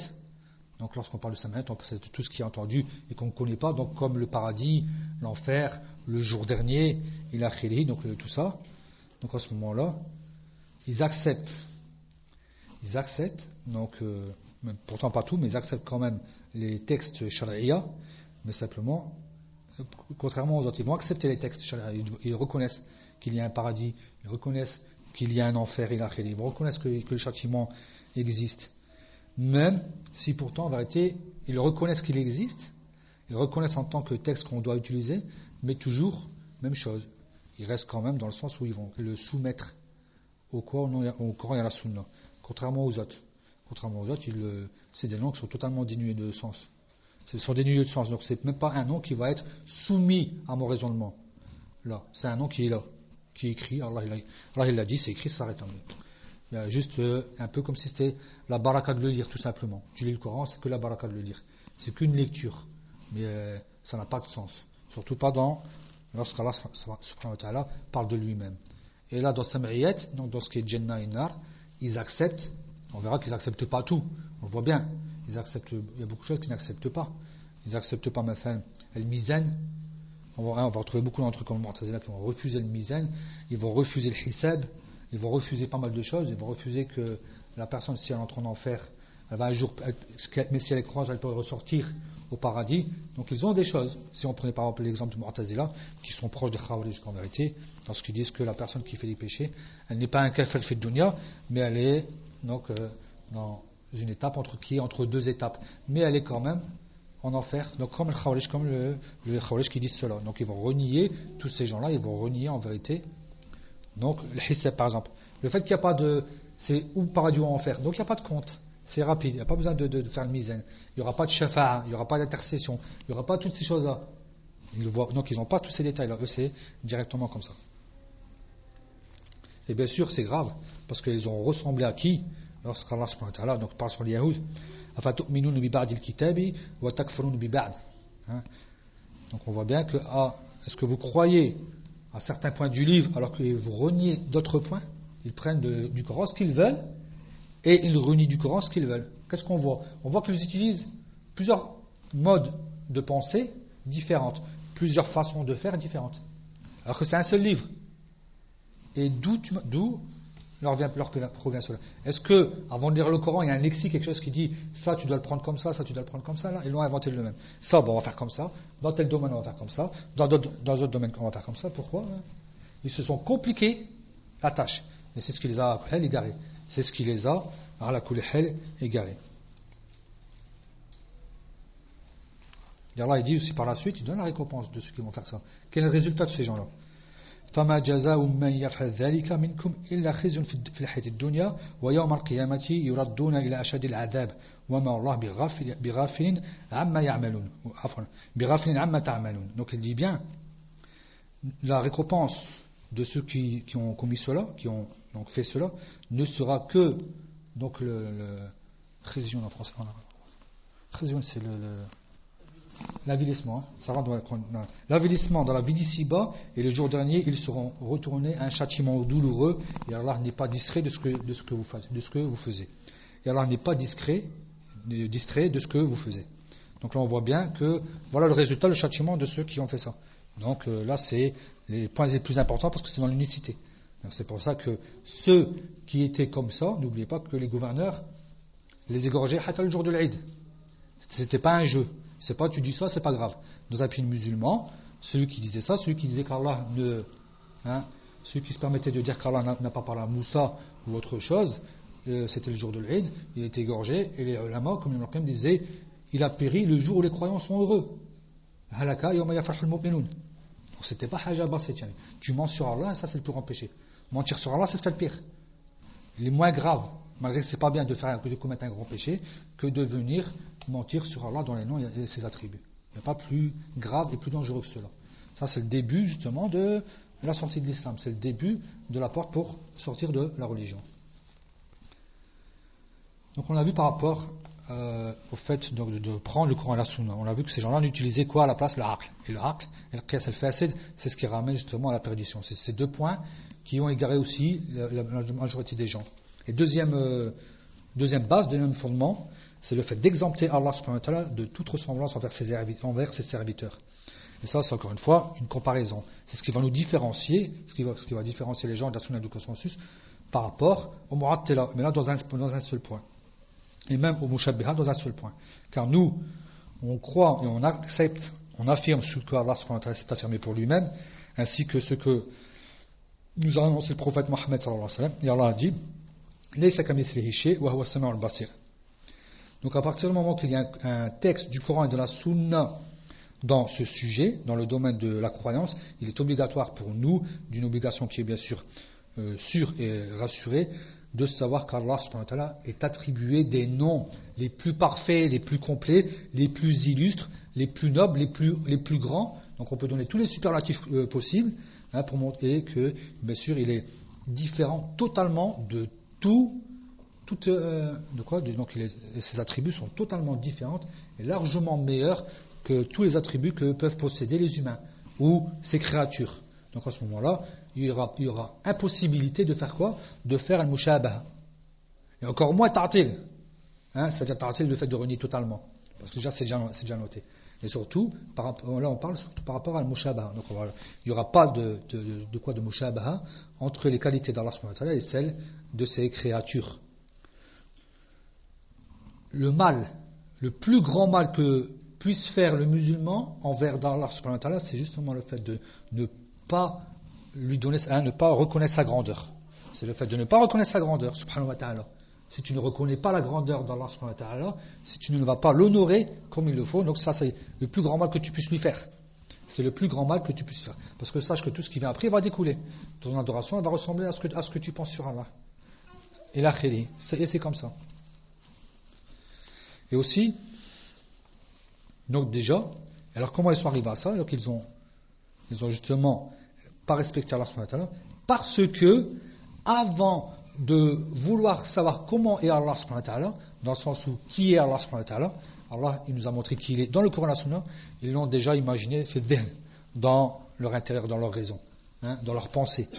donc lorsqu'on parle de sam'iyat, on parle de tout ce qui est entendu et qu'on ne connaît pas, donc comme le paradis, l'enfer, le jour dernier, il a khili, donc tout ça. Donc à ce moment-là, ils acceptent, donc pourtant pas tout, mais ils acceptent quand même les textes shari'a, mais simplement, contrairement aux autres, ils vont accepter les textes shari'a, ils reconnaissent qu'il y a un paradis, ils reconnaissent qu'il y a un enfer, ils reconnaissent que le châtiment existe. Même si pourtant, en vérité, ils reconnaissent qu'il existe, ils reconnaissent en tant que texte qu'on doit utiliser, mais toujours, même chose. Ils restent quand même dans le sens où ils vont le soumettre au Coran et à la Sunna, contrairement aux autres. Contrairement aux autres, c'est des noms qui sont totalement dénués de sens. Ils sont dénués de sens, donc c'est même pas un nom qui va être soumis à mon raisonnement. Là, c'est un nom qui est là, qui est écrit. Allah il l'a dit, c'est écrit, ça s'arrête. Il y a juste un peu comme si c'était la baraka de le lire, tout simplement. Tu lis le Coran, c'est que la baraka de le lire. C'est qu'une lecture, mais ça n'a pas de sens. Surtout pas lorsqu'Allah subhanahu wa ta'ala parle de lui-même. Et là, dans Sam'iyat, donc dans ce qui est Jannah et Nar, ils acceptent. On verra qu'ils n'acceptent pas tout. On le voit bien. Il y a beaucoup de choses qu'ils n'acceptent pas. Ils n'acceptent pas, enfin, le mizan. On va retrouver beaucoup d'entre eux comme Mu'tazila qui vont refuser le mizan. Ils vont refuser le hisab. Ils vont refuser pas mal de choses. Ils vont refuser que la personne, si elle entre en enfer, elle va un jour, mais si elle est croyante, elle peut ressortir au paradis. Donc ils ont des choses. Si on prenait par exemple l'exemple de Mu'tazila, qui sont proches des Khawarij en vérité, lorsqu'ils disent que la personne qui fait des péchés, elle n'est pas un kafir fait de dunya, mais elle est donc dans une étape entre deux étapes, mais elle est quand même en enfer. Donc comme le Khawarij qui disent cela. Donc ils vont renier tous ces gens-là, ils vont renier en vérité. Donc le hisab par exemple, le fait qu'il n'y a pas de, c'est ou paradis ou enfer. Donc il n'y a pas de compte. C'est rapide, il n'y a pas besoin de faire le mizan. Il n'y aura pas de shafa'a, il n'y aura pas d'intercession, il n'y aura pas toutes ces choses-là. Donc ils n'ont pas tous ces détails-là. Eux, c'est directement comme ça. Et bien sûr, c'est grave, parce qu'ils ont ressemblé à qui? Lorsqu'Allah subhanahu wa ta'ala donc parle sur les Yahoud, afatu'minun bi ba'dil kitabi wa takfurun bi ba'd. Donc on voit bien que est-ce que vous croyez à certains points du livre alors que vous reniez d'autres points? Ils prennent du Coran ce qu'ils veulent et ils renient du Coran ce qu'ils veulent. Qu'est-ce qu'on voit? On voit qu'ils utilisent plusieurs modes de pensée différentes, plusieurs façons de faire différentes. Alors que c'est un seul livre. Et d'où leur provient cela? Est-ce que, avant de lire le Coran, il y a un lexique, quelque chose qui dit ça tu dois le prendre comme ça tu dois le prendre comme ça? Là, ils l'ont inventé le même. Ça, on va faire comme ça. Dans tel domaine, on va faire comme ça. Dans d'autres domaines, on va faire comme ça. Pourquoi? Ils se sont compliqués la tâche. Et c'est ce qui les a égarés. C'est ce qui les a à la kulihel égarés. Et Allah il dit aussi par la suite, il donne la récompense de ceux qui vont faire ça. Quel est le résultat de ces gens-là? فما جزاء من يفعل ذلك منكم إلا خزي في الحياة الدنيا ويوم القيامة يردون إلى أشد العذاب وما الله بغافل عما يعملون عفوا بغافل عما تعملون. Donc il dit bien la récompense de ceux qui ont commis cela, qui ont donc fait cela, ne sera que donc le khizyon en français. Khizyon c'est l'avilissement, ça va dans l'avilissement dans la vie d'ici-bas, et le jour dernier ils seront retournés à un châtiment douloureux, et Allah n'est pas distrait de ce que vous faisiez. Et Allah n'est pas distrait de ce que vous faisiez. Donc là on voit bien que voilà le résultat, le châtiment de ceux qui ont fait ça. Donc là c'est les points les plus importants parce que c'est dans l'unicité. Donc, c'est pour ça que ceux qui étaient comme ça, n'oubliez pas que les gouverneurs les égorgeaient hatta le jour de l'Aïd. C'était pas un jeu. C'est pas tu dis ça, c'est pas grave. Dans un pays musulman, celui qui disait ça, celui qui disait qu'Allah celui qui se permettait de dire qu'Allah n'a pas parlé à Moussa ou autre chose, c'était le jour de l'Aïd, il était égorgé, et les ulama, comme Ibn al-Qayyim disait, il a péri le jour où les croyants sont heureux. Halaka yawma yafrahul mu'minun. Donc c'était pas haja basit. Tu mens sur Allah, ça c'est le plus grand péché. Mentir sur Allah, c'est ce qu'il y a de pire. Il est moins grave, malgré que c'est pas bien de commettre un grand péché, que de venir mentir sur Allah dans les noms et ses attributs. Il n'y a pas plus grave et plus dangereux que cela. Ça c'est le début justement de la sortie de l'islam. C'est le début de la porte pour sortir de la religion. Donc on a vu par rapport au fait de prendre le Coran et la Sunna. On a vu que ces gens-là n'utilisaient quoi à la place? Le aql. Et le aql, et le qiyas al-fasid, c'est ce qui ramène justement à la perdition. C'est ces deux points qui ont égaré aussi la majorité des gens. Et deuxième base, deuxième fondement, c'est le fait d'exempter Allah subhanahu wa ta'ala de toute ressemblance envers ses serviteurs. Et ça, c'est encore une fois une comparaison. C'est ce qui va nous différencier, ce qui va différencier les gens de la Sunna et du consensus par rapport au Mu'attila, mais là dans un seul point. Et même au Mushabbiha dans un seul point. Car nous, on croit et on accepte, on affirme ce que Allah subhanahu wa ta'ala s'est affirmé pour lui-même, ainsi que ce que nous a annoncé le prophète Mohammed sallallahu alayhi wa sallam. Et Allah a dit Laysa kamithlihi shay' wa huwa as-sami'ul basir. Donc à partir du moment qu'il y a un texte du Coran et de la Sunna dans ce sujet, dans le domaine de la croyance, il est obligatoire pour nous, d'une obligation qui est bien sûr sûrs et rassurés de savoir qu'Allah subhanahu wa ta'ala est attribué des noms les plus parfaits, les plus complets, les plus illustres, les plus nobles, les plus grands. Donc on peut donner tous les superlatifs possibles pour montrer que, bien sûr, il est différent totalement de tout. Donc ses attributs sont totalement différents et largement meilleurs que tous les attributs que peuvent posséder les humains ou ces créatures. Donc à ce moment-là, il y aura impossibilité de faire quoi? De faire al-mushabaha. Et encore moins ta'til. C'est-à-dire ta'til le fait de renier totalement. Parce que déjà, c'est déjà noté. Et surtout, là on parle surtout par rapport à al-mushabaha. Donc il n'y aura pas de mushabaha entre les qualités d'Allah subhanahu wa ta'ala et celles de ses créatures. Le mal, le plus grand mal que puisse faire le musulman envers Allah subhanahu wa ta'ala, c'est justement le fait de ne pas lui donner, ne pas reconnaître sa grandeur. C'est le fait de ne pas reconnaître sa grandeur, subhanahu wa ta'ala. Si tu ne reconnais pas la grandeur d'Allah subhanahu wa ta'ala, si tu ne vas pas l'honorer comme il le faut, donc ça c'est le plus grand mal que tu puisses lui faire. C'est le plus grand mal que tu puisses faire. Parce que sache que tout ce qui vient après va découler. Ton adoration elle va ressembler à ce que tu penses sur Allah. Et l'akhiri. Et c'est comme ça. Et aussi, donc déjà, alors comment ils sont arrivés à ça? Donc ils ont justement pas respecté Allah subhanahu wa ta'ala parce que avant de vouloir savoir comment est Allah subhanahu wa ta'ala, dans le sens où qui est Allah subhanahu wa ta'ala, Allah il nous a montré qu'il est dans le Coran et la Sunna, ils l'ont déjà imaginé fait dans leur intérieur, dans leur raison, dans leur pensée.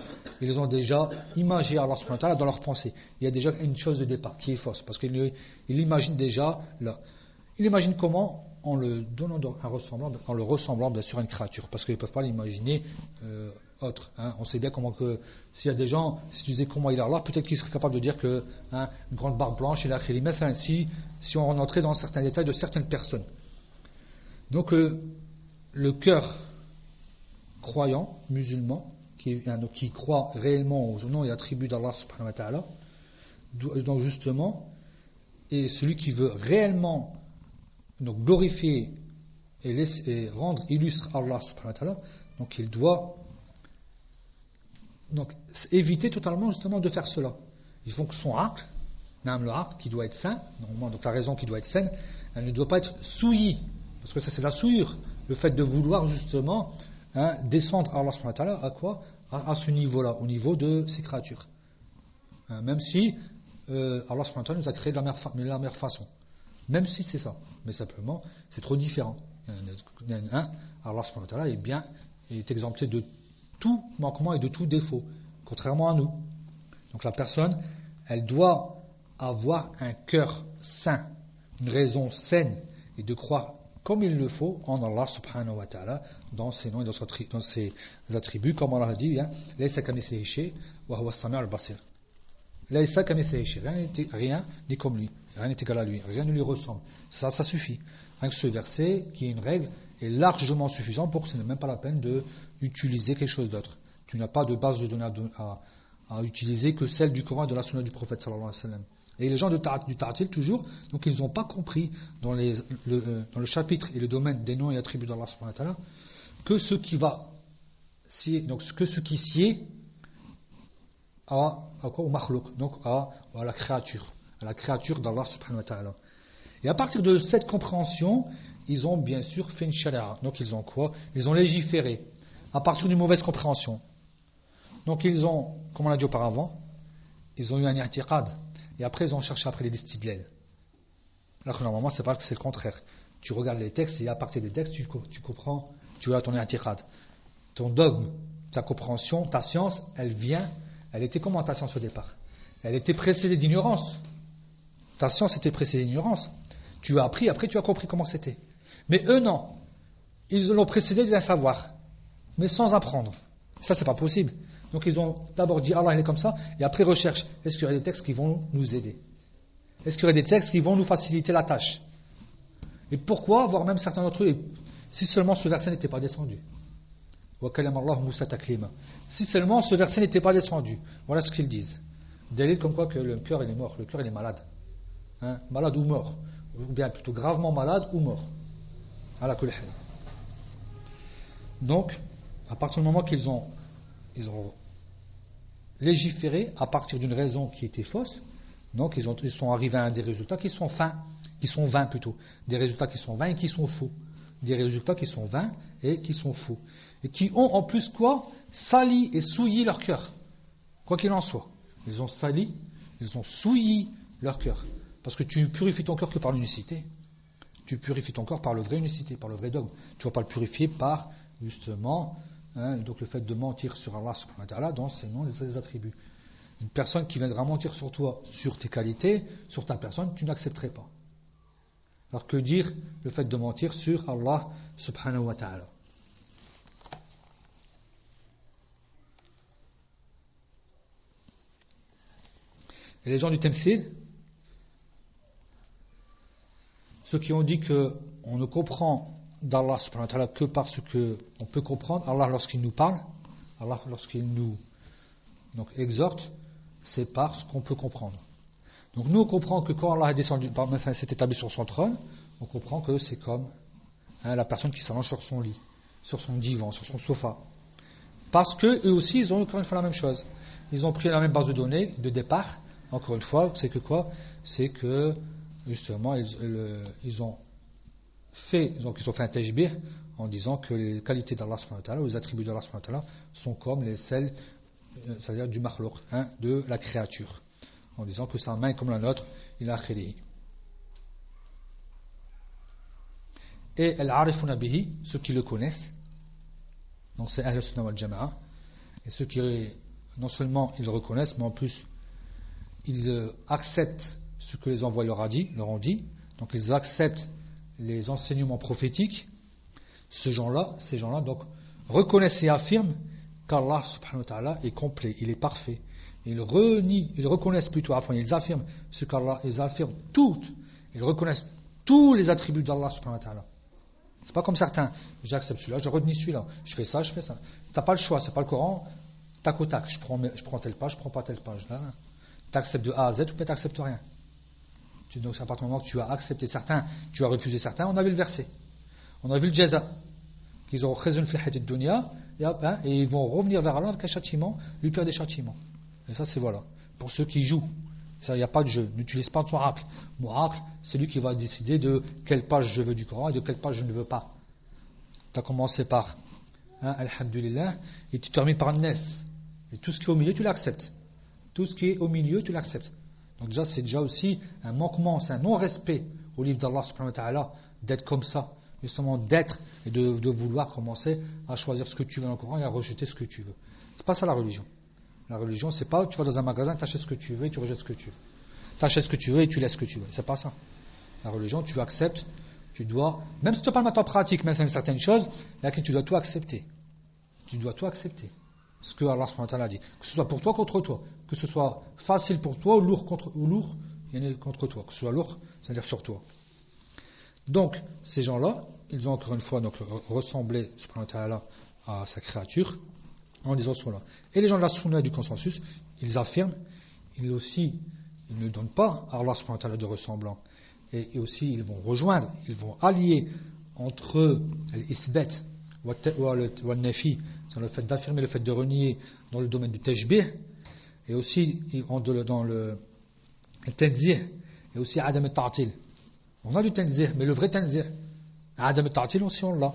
Ils ont déjà imagé Allah subhanahu wa ta'ala dans leur pensée. Il y a déjà une chose de départ qui est fausse parce qu'il imagine déjà là. Il imagine comment en le donnant en le ressemblant bien sûr à une créature, parce qu'ils ne peuvent pas l'imaginer autre. On sait bien comment que s'il y a des gens, si tu disais comment il est Allah, peut-être qu'ils seraient capables de dire que une grande barbe blanche, il a créé si on rentrait dans certains détails de certaines personnes. Donc le cœur croyant, musulman, qui croit réellement aux noms et attributs d'Allah subhanahu wa ta'ala, donc justement, et celui qui veut réellement donc glorifier et rendre illustre Allah subhanahu wa ta'ala, donc il doit éviter totalement justement de faire cela. Il faut que son aql, le aql qui doit être sain, normalement, donc la raison qui doit être saine, elle ne doit pas être souillie, parce que ça c'est la souillure, le fait de vouloir justement descendre Allah subhanahu wa ta'ala à quoi? À ce niveau-là, au niveau de ses créatures. Même si Allah subhanahu wa ta'ala nous a créé de la meilleure façon. Même si c'est ça, mais simplement c'est trop différent. Allah subhanahu wa ta'ala est exempté de tout manquement et de tout défaut, contrairement à nous. Donc la personne, elle doit avoir un cœur sain, une raison saine, et de croire comme il le faut en Allah subhanahu wa ta'ala, dans ses noms et dans ses attributs, comme Allah a dit, laysa kamithlihi shay wa huwa as-sami' al-basir. Laysa kamithlihi shay, rien n'est comme lui. Rien n'est égal à lui, rien ne lui ressemble. Ça suffit. Rien que ce verset, qui est une règle, est largement suffisant pour que ce n'est même pas la peine d'utiliser quelque chose d'autre. Tu n'as pas de base de données à utiliser que celle du Coran et de la Sunna du prophète sallallahu alayhi wa sallam. Et les gens du ta'til toujours, donc ils n'ont pas compris dans le chapitre et le domaine des noms et attributs d'Allah subhanahu wa ta'ala que ce qui sied au makhlouk, donc à la créature. À la créature d'Allah subhanahu wa ta'ala. Et à partir de cette compréhension, ils ont bien sûr fait une shari'a. Donc ils ont quoi? Ils ont légiféré à partir d'une mauvaise compréhension. Donc ils ont, comme on l'a dit auparavant, ils ont eu un i'tiqad. Et après ils ont cherché après les istidlal. Alors que normalement c'est le contraire. Tu regardes les textes et à partir des textes tu comprends, tu as ton i'tiqad. Ton dogme, ta compréhension, ta science, elle était comment ta science au départ? Elle était précédée d'ignorance. Ta science était précédée d'ignorance. Tu as appris, après tu as compris comment c'était. Mais eux non. Ils l'ont précédé d'un savoir, mais sans apprendre. Ça c'est pas possible. Donc ils ont d'abord dit Allah il est comme ça, et après recherche, est-ce qu'il y aurait des textes qui vont nous aider? Est-ce qu'il y aurait des textes qui vont nous faciliter la tâche? Et pourquoi, voire même certains d'entre eux, si seulement ce verset n'était pas descendu. Si seulement ce verset n'était pas descendu. Voilà ce qu'ils disent. Dalil comme quoi que le cœur il est mort, le cœur il est malade. Malade ou mort. Ou bien plutôt gravement malade ou mort. Donc, à partir du moment qu'ils ont légiféré à partir d'une raison qui était fausse. Donc ils sont arrivés à des résultats qui sont vains plutôt. Des résultats qui sont vains et qui sont faux. Des résultats qui sont vains et qui sont faux. Et qui ont en plus quoi? Sali et souillé leur cœur. Quoi qu'il en soit. Ils ont sali, ils ont souillé leur cœur. Parce que tu purifies ton cœur que par l'unicité. Tu purifies ton corps par le vrai unicité, par le vrai dogme. Tu ne vas pas le purifier par, justement, donc le fait de mentir sur Allah subhanahu wa ta'ala dans ses noms et ses attributs. Une personne qui viendra mentir sur toi, sur tes qualités, sur ta personne, tu n'accepterais pas. Alors que dire le fait de mentir sur Allah subhanahu wa ta'ala? Et les gens du Tamthil, ceux qui ont dit qu'on ne comprend d'Allah subhanahu wa ta'ala que parce qu'on peut comprendre Allah lorsqu'il nous parle, Allah lorsqu'il nous exhorte, c'est parce qu'on peut comprendre. Donc nous on comprend que quand Allah est descendu, s'est établi sur son trône, on comprend que c'est comme la personne qui s'allonge sur son lit, sur son divan, sur son sofa. Parce que eux aussi ils ont encore une fois la même chose. Ils ont pris la même base de données de départ. Encore une fois, c'est que quoi? C'est que justement ils ont fait un tajbih en disant que les qualités d'Allah subhanahu wa ta'ala, ou les attributs d'Allah subhanahu wa ta'ala sont comme celles, c'est-à-dire du makhlouq, de la créature, en disant que sa main est comme la nôtre, il a khili. Et al-arifuna bihi, ceux qui le connaissent, donc c'est Ahl Sunnah wal Jama'a, et ceux qui non seulement ils le reconnaissent, mais en plus ils acceptent ce que les envoyés leur ont dit, donc ils acceptent les enseignements prophétiques. Ces gens-là donc reconnaissent et affirment qu'Allah subhanahu wa ta'ala est complet, il est parfait. Ils reconnaissent plutôt, ils affirment ce qu'Allah, ils affirment ils reconnaissent tous les attributs d'Allah subhanahu wa ta'ala. C'est pas comme certains, j'accepte celui-là, je renie celui-là, je fais ça. T'as pas le choix, c'est pas le Coran, tac au tac, je prends telle page, je prends pas telle page. Là, t'acceptes de A à Z, ou peut-être t'acceptes rien. Donc à partir du moment que tu as accepté certains, tu as refusé certains, on a vu le verset. On a vu le jaza, qu'ils ont khazun fi hayat ad-dunya, et ils vont revenir vers Allah avec un châtiment, le pire des châtiments. Et ça c'est voilà, pour ceux qui jouent. Il n'y a pas de jeu, n'utilise pas ton aql. Mon aql, c'est lui qui va décider de quelle page je veux du Coran et de quelle page je ne veux pas. Tu as commencé par Alhamdulillah, et tu termines par Nes. Et tout ce qui est au milieu, tu l'acceptes. Tout ce qui est au milieu, tu l'acceptes. Donc déjà, c'est déjà aussi un manquement, c'est un non-respect au livre d'Allah subhanahu wa ta'ala d'être comme ça. Justement d'être et de vouloir commencer à choisir ce que tu veux dans le Coran et à rejeter ce que tu veux. C'est pas ça la religion. La religion, c'est pas tu vas dans un magasin, tu achètes ce que tu veux et tu rejettes ce que tu veux. Tu achètes ce que tu veux et tu laisses ce que tu veux. C'est pas ça. La religion, tu acceptes, tu dois, même si tu ne peux pas le mettre en pratique, même si c'est certaines choses, là, tu dois tout accepter. Tu dois tout accepter. Ce que Allah subhanahu wa ta'ala dit. Que ce soit pour toi contre toi. Que ce soit facile pour toi ou lourd contre toi. Que ce soit lourd, c'est-à-dire sur toi. Donc, ces gens-là, ils ont encore une fois ressemblé subhanahu wa ta'ala à sa créature en disant cela. Et les gens de la sunna et du consensus, ils affirment, ils ne donnent pas à Allah subhanahu wa ta'ala de ressemblant. Et aussi, ils vont rejoindre, ils vont allier entre l'isbat ou le nafi, c'est le fait d'affirmer, le fait de renier dans le domaine du tajbih, et aussi dans le tanzih, et aussi adam al-ta'til. On a du tanzih, mais le vrai tanzih, adam al-ta'til aussi on l'a.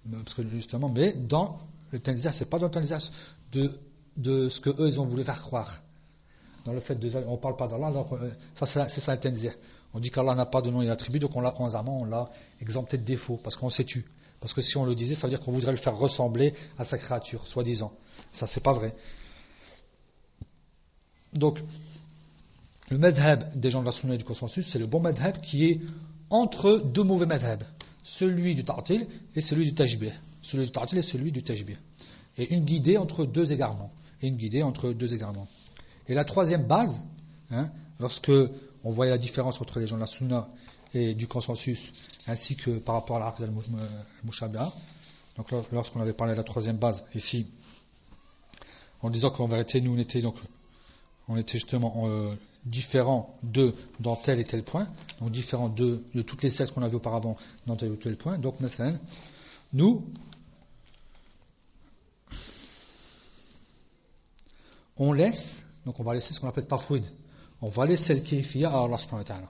Parce que justement, mais dans le tanzih, c'est pas dans le tanzih de ce que eux ils ont voulu faire croire. Dans le fait on parle pas d'Allah, alors c'est ça le tanzih. On dit qu'Allah n'a pas de nom et d'attribut, donc on l'a exempté de défaut, parce qu'on s'est tu. Parce que si on le disait, ça veut dire qu'on voudrait le faire ressembler à sa créature, soi-disant. Ça, c'est pas vrai. Donc, le madhab des gens de la sunna et du consensus, c'est le bon madhab qui est entre deux mauvais madhab. Celui du ta'til et celui du tajbih. Celui du ta'til et celui du tajbih. Et une guidée entre deux égarements. Et la troisième base, lorsque on voit la différence entre les gens de la sunna et du consensus, ainsi que par rapport à l'aqd al-mushabiha. Donc lorsqu'on avait parlé de la troisième base ici, en disant qu'en vérité nous on était justement différents dans tel et tel point, donc différents de toutes les sectes qu'on avait auparavant dans tel ou tel point. Donc maintenant, nous on laisse, donc on va laisser ce qu'on appelle tafwid. On va laisser le kayfiyya à Allah subhanahu wa ta'ala.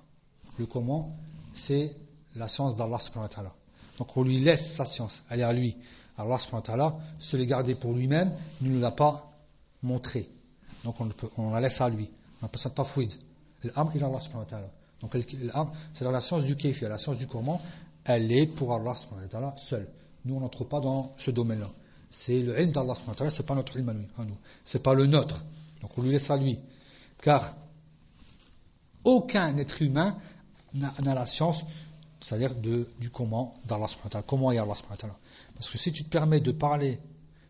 Le comment, c'est la science d'Allah subhanahu wa ta'ala. Donc on lui laisse sa science, elle est à lui. Allah subhanahu wa ta'ala se les garder pour lui-même, il ne nous l'a pas montré. Donc on la laisse à lui. On appelle ça tafwid. L'amr ila Allah subhanahu wa ta'ala. Donc l'amr, c'est la science du kayfiyya, la science du comment, elle est pour Allah subhanahu wa ta'ala seul. Nous on n'entre pas dans ce domaine-là. C'est le ilm d'Allah subhanahu wa ta'ala, c'est pas notre ilm à nous. C'est pas le nôtre. Donc on lui laisse à lui. Car aucun être humain n'a la science, c'est-à-dire du comment d'Allah subhanahu wa ta'ala. Comment est Allah subhanahu wa ta'ala. Parce que si tu te permets de parler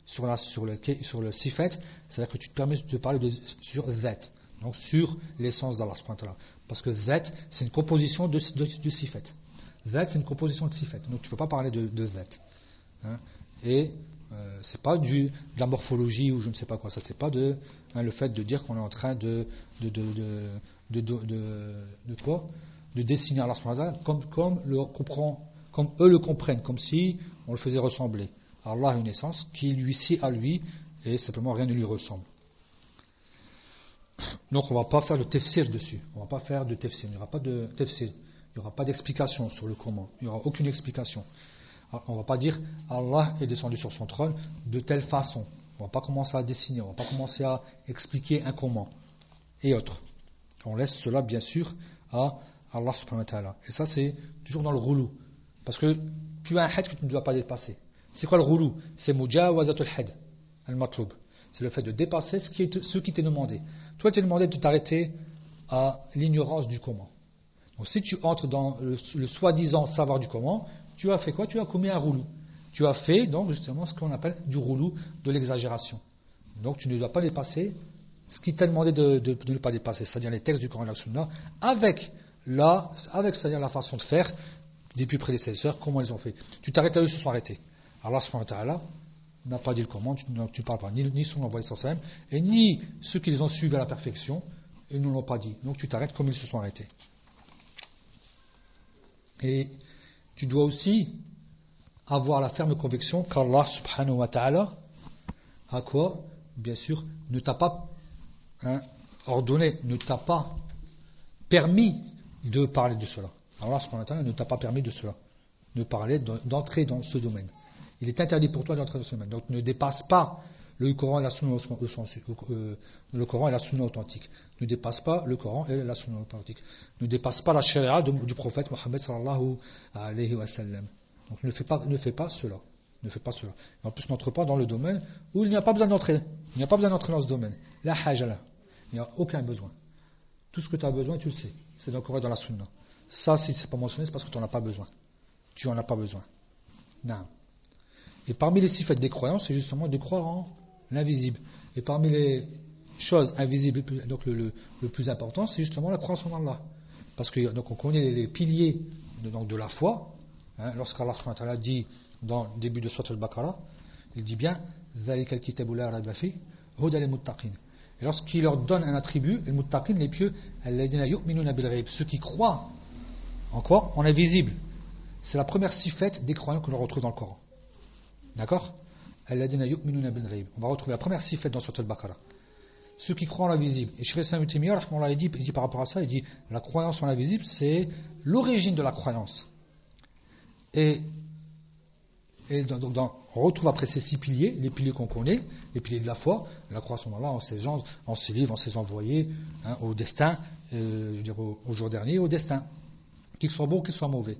sur le sifat, c'est-à-dire que tu te permets de parler sur zat, donc sur l'essence d'Allah subhanahu wa ta'ala. Parce que zat, c'est une composition de sifat. Zat, c'est une composition de sifat. Donc tu ne peux pas parler de zat. Hein. Et c'est pas de la morphologie ou je ne sais pas quoi. Ça, c'est pas le fait de dire qu'on est en train de dessiner Allah subhanahu wa ta'ala comme eux le comprennent, comme si on le faisait ressembler. Allah a une essence qui lui sied à lui et simplement rien ne lui ressemble. Donc on ne va pas faire de tafsir dessus. On ne va pas faire de tafsir. Il n'y aura pas de tafsir. Il n'y aura pas d'explication sur le comment. Il n'y aura aucune explication. On ne va pas dire Allah est descendu sur son trône de telle façon. On ne va pas commencer à dessiner. On ne va pas commencer à expliquer un comment et autres. On laisse cela bien sûr à Allah subhanahu wa ta'ala. Et ça c'est toujours dans le roulou. Parce que tu as un had que tu ne dois pas dépasser. C'est quoi le roulou? C'est mujawazatul had, al-matloub. C'est le fait de dépasser ce qui t'est demandé. Toi, tu es demandé de t'arrêter à l'ignorance du comment. Donc si tu entres dans le soi-disant savoir du comment, tu as fait quoi? Tu as commis un roulou. Tu as fait donc justement ce qu'on appelle du roulou, de l'exagération. Donc tu ne dois pas dépasser ce qui t'a demandé de ne pas dépasser, c'est-à-dire les textes du Coran et de la Sunna, avec c'est-à-dire la façon de faire des plus prédécesseurs, comment ils ont fait. Tu t'arrêtes à eux, ils se sont arrêtés. Allah subhanahu wa ta'ala n'a pas dit le comment, tu ne parles pas ni son envoyé sallallahu alayhi wa sallam, et ni ceux qui les ont suivis à la perfection, ils ne l'ont pas dit. Donc tu t'arrêtes comme ils se sont arrêtés. Et tu dois aussi avoir la ferme conviction qu'Allah subhanahu wa ta'ala a quoi? Bien sûr, ne t'a pas ordonné, ne t'a pas permis de parler de cela. Allah subhanahu wa ta'ala ne t'a pas permis de cela, de parler, d'entrer dans ce domaine. Il est interdit pour toi d'entrer dans ce domaine. Donc ne dépasse pas le Coran et la Sunna le Coran et la Sunna authentique. Ne dépasse pas le Coran et la Sunna authentique. Ne dépasse pas la charia du prophète Mohammed sallallahu alayhi wa sallam. Donc ne fais pas cela. Ne fais pas cela. Et en plus, n'entre pas dans le domaine où il n'y a pas besoin d'entrer. Il n'y a pas besoin d'entrer dans ce domaine. La hajala. Il n'y a aucun besoin. Tout ce que tu as besoin, tu le sais. C'est dans le Coran et dans la Sunna. Ça, si ce n'est pas mentionné, c'est parce que tu n'en as pas besoin. Tu n'en as pas besoin. Non. Et parmi les sifat des croyances, c'est justement de croire en l'invisible. Et parmi les choses invisibles, donc le plus important, c'est justement la croyance en Allah. Parce que donc on connaît les piliers de la foi. Lorsqu'Allah subhanahu wa ta'ala dit dans le début de Surat al-Baqarah, il dit bien ذَلِكَ الْكِتَابُ لَا رَيْبَ فِيهِ هُدًى لِلْمُتَّقِينَ. Et lorsqu'il leur donne un attribut, les muttaqin, les pieux, الَّذِينَ يُؤْمِنُونَ بِالْغَيْبِ, ceux qui croient en quoi? En invisible. C'est la première sifat des croyants que l'on retrouve dans le Coran. D'accord? الَّذِينَ يُؤْمِنُونَ بِالْغَيْبِ. On va retrouver la première sifat dans Surat al-Baqarah. Ceux qui croient en l'invisible. Et Cheikh Islam Ibn Taymiyyah, il dit par rapport à ça, il dit la croyance en l'invisible, c'est l'origine de la croyance. Et donc, on retrouve après ces 6 piliers, les piliers qu'on connaît, les piliers de la foi, la croyance en Allah, en ses gens, en ses livres, en ses envoyés, au destin, je veux dire au jour dernier, au destin, qu'ils soient bons, qu'ils soient mauvais.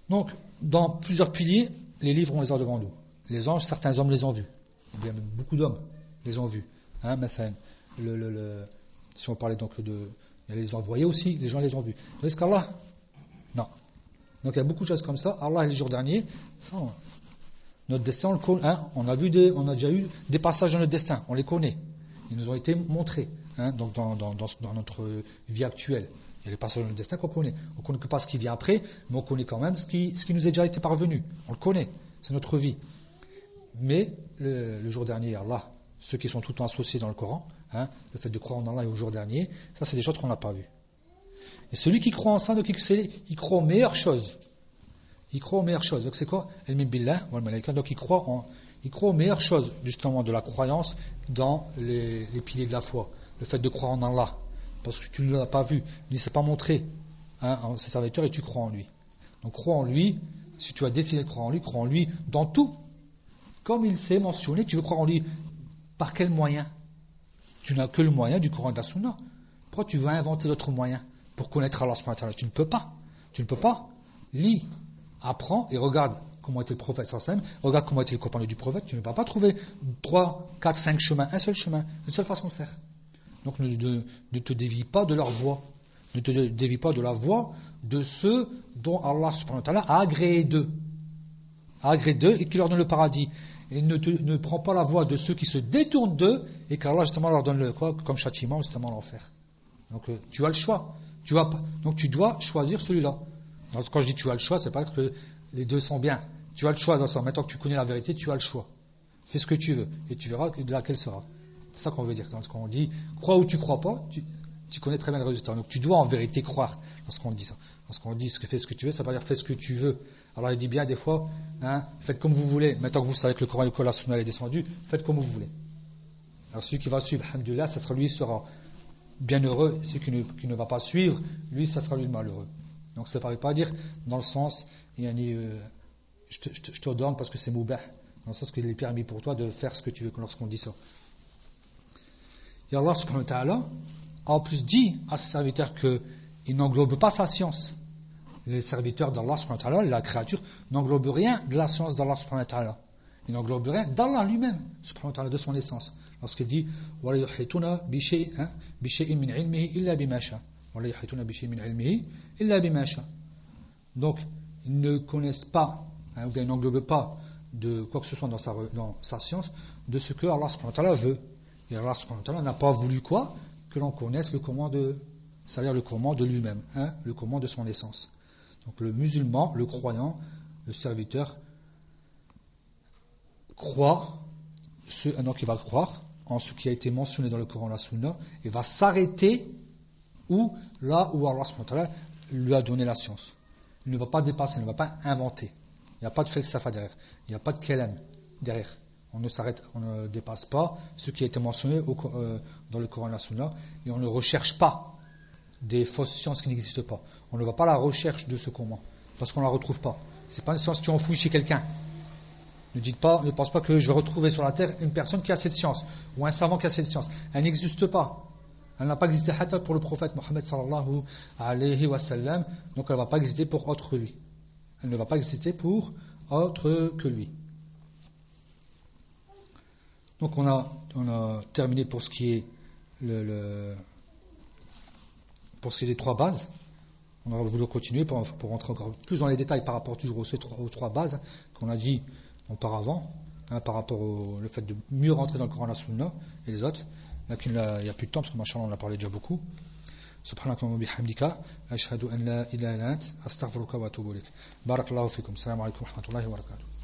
Donc, dans plusieurs piliers, les livres, on les a devant nous. Les anges, certains hommes les ont vus. Il y a beaucoup d'hommes les ont vus. Si on parlait donc il y a les envoyés aussi, les gens les ont vus. Est-ce qu'Allah? Non. Donc il y a beaucoup de choses comme ça. Allah et les jours derniers, ça, notre destin, on le connaît. On a déjà eu des passages dans notre destin, on les connaît. Ils nous ont été montrés. Donc dans notre vie actuelle, il y a les passages dans notre destin qu'on connaît. On ne connaît que pas ce qui vient après, mais on connaît quand même ce qui nous est déjà été parvenu. On le connaît, c'est notre vie. Mais le jour dernier, Allah, ceux qui sont tout le temps associés dans le Coran, le fait de croire en Allah et au jour dernier, ça c'est des choses qu'on n'a pas vues. Et celui qui croit en ça, donc il croit aux meilleures choses. Il croit aux meilleures choses. Donc c'est quoi? El-min billah wal malaika. Donc il croit Il croit aux meilleures choses, justement, de la croyance dans les piliers de la foi. Le fait de croire en Allah. Parce que tu ne l'as pas vu, il ne s'est pas montré en ses serviteurs et tu crois en lui. Donc crois en lui, si tu as décidé de croire en lui dans tout. Comme il s'est mentionné, tu veux croire en lui par quel moyen? Tu n'as que le moyen du Coran et de la Sunna. Pourquoi tu veux inventer d'autres moyens pour connaître Allah subhanahu wa ta'ala? Tu ne peux pas. Tu ne peux pas. Lis, apprends et regarde comment était le prophète sallallahu alayhi wa sallam, regarde comment était le compagnon du prophète. Tu ne vas pas trouver 3, 4, 5 chemins, un seul chemin, une seule façon de faire. Donc ne te dévie pas de leur voie. Ne te dévie pas de la voie de ceux dont Allah subhanahu wa ta'ala a agréé d'eux. A agréé d'eux et qui leur donne le paradis. Et ne prends pas la voie de ceux qui se détournent d'eux et qu'Allah justement leur donne comme châtiment, justement l'enfer. Donc tu as le choix. Donc tu dois choisir celui-là. Donc, quand je dis tu as le choix, c'est pas que les deux sont bien. Tu as le choix dans ça. Maintenant que tu connais la vérité, tu as le choir. Fais ce que tu veux et tu verras de laquelle sera. C'est ça qu'on veut dire. Quand on dit crois ou tu crois pas, tu connais très bien le résultat. Donc tu dois en vérité croire lorsqu'on dit ça. Lorsqu'on dit fais ce que tu veux, ça veut pas dire fais ce que tu veux. Alors il dit bien des fois, faites comme vous voulez. Maintenant que vous savez que le Coran et la Sunna est descendu, faites comme vous voulez. Alors celui qui va suivre, alhamdoulilah, ça sera lui sera bien heureux. Celui qui ne va pas suivre, lui, ça sera lui le malheureux. Donc ça ne veut pas dire dans le sens, je te donne parce que c'est moubah, dans le sens qu'il est permis pour toi de faire ce que tu veux lorsqu'on dit ça. Et Allah subhanahu wa ta'ala a en plus dit à ses serviteurs qu'il n'englobe pas sa science. Les serviteurs d'Allah subhanahu wa ta'ala, la créature, n'englobe rien de la science d'Allah subhanahu wa ta'ala. Il n'englobe rien d'Allah lui-même, subhanahu wa ta'ala, de son essence. Lorsqu'il dit وَلَا يُحِيطُونَ بِشَيْءٍ مِنْ عِلْمِهِ إِلَّا بِمَا شَاءَ وَلَا يُحِيطُونَ بِشَيْءٍ مِنْ عِلْمِهِ إِلَّا بِمَا شَاءَ. Donc, ils ne connaissent pas, ou bien ils n'englobent pas de quoi que ce soit dans sa science, de ce que Allah subhanahu wa ta'ala veut. Et Allah subhanahu wa ta'ala n'a pas voulu quoi? Que l'on connaisse le comment c'est-à-dire le comment de lui-même, le comment de son essence. Donc le musulman, le croyant, le serviteur, croit, donc il va croire en ce qui a été mentionné dans le Coran et la Sunna, et va s'arrêter là où Allah subhanahu wa ta'ala lui a donné la science. Il ne va pas dépasser, il ne va pas inventer. Il n'y a pas de falsafa derrière, il n'y a pas de kalam derrière. On ne dépasse pas ce qui a été mentionné dans le Coran et la Sunna, et on ne recherche pas des fausses sciences qui n'existent pas. On ne va pas à la recherche de ce comment, parce qu'on ne la retrouve pas. C'est pas une science que tu enfouis chez quelqu'un. Ne pense pas que je vais retrouver sur la terre une personne qui a cette science, ou un savant qui a cette science. Elle n'existe pas. Elle n'a pas existé pour le prophète Mohammed sallallahu alayhi wa sallam, donc elle ne va pas exister pour autre lui. Elle ne va pas exister pour autre que lui. Donc on a terminé pour ce qui est pour ce qui est des trois bases. On a voulu continuer pour rentrer encore plus dans les détails par rapport toujours aux trois bases qu'on a dit auparavant, par rapport au fait de mieux rentrer dans le Coran et la Sunna et les autres. Là, il n'y a plus de temps parce que machallah on en a parlé déjà beaucoup. Subhanaka wa bihamdika ashhadu an la ilaha illa ant astaghfiruka wa atubu ilaik. Barakallahu fikum. Assalamu alaykum wa rahmatullahi wa barakatuh.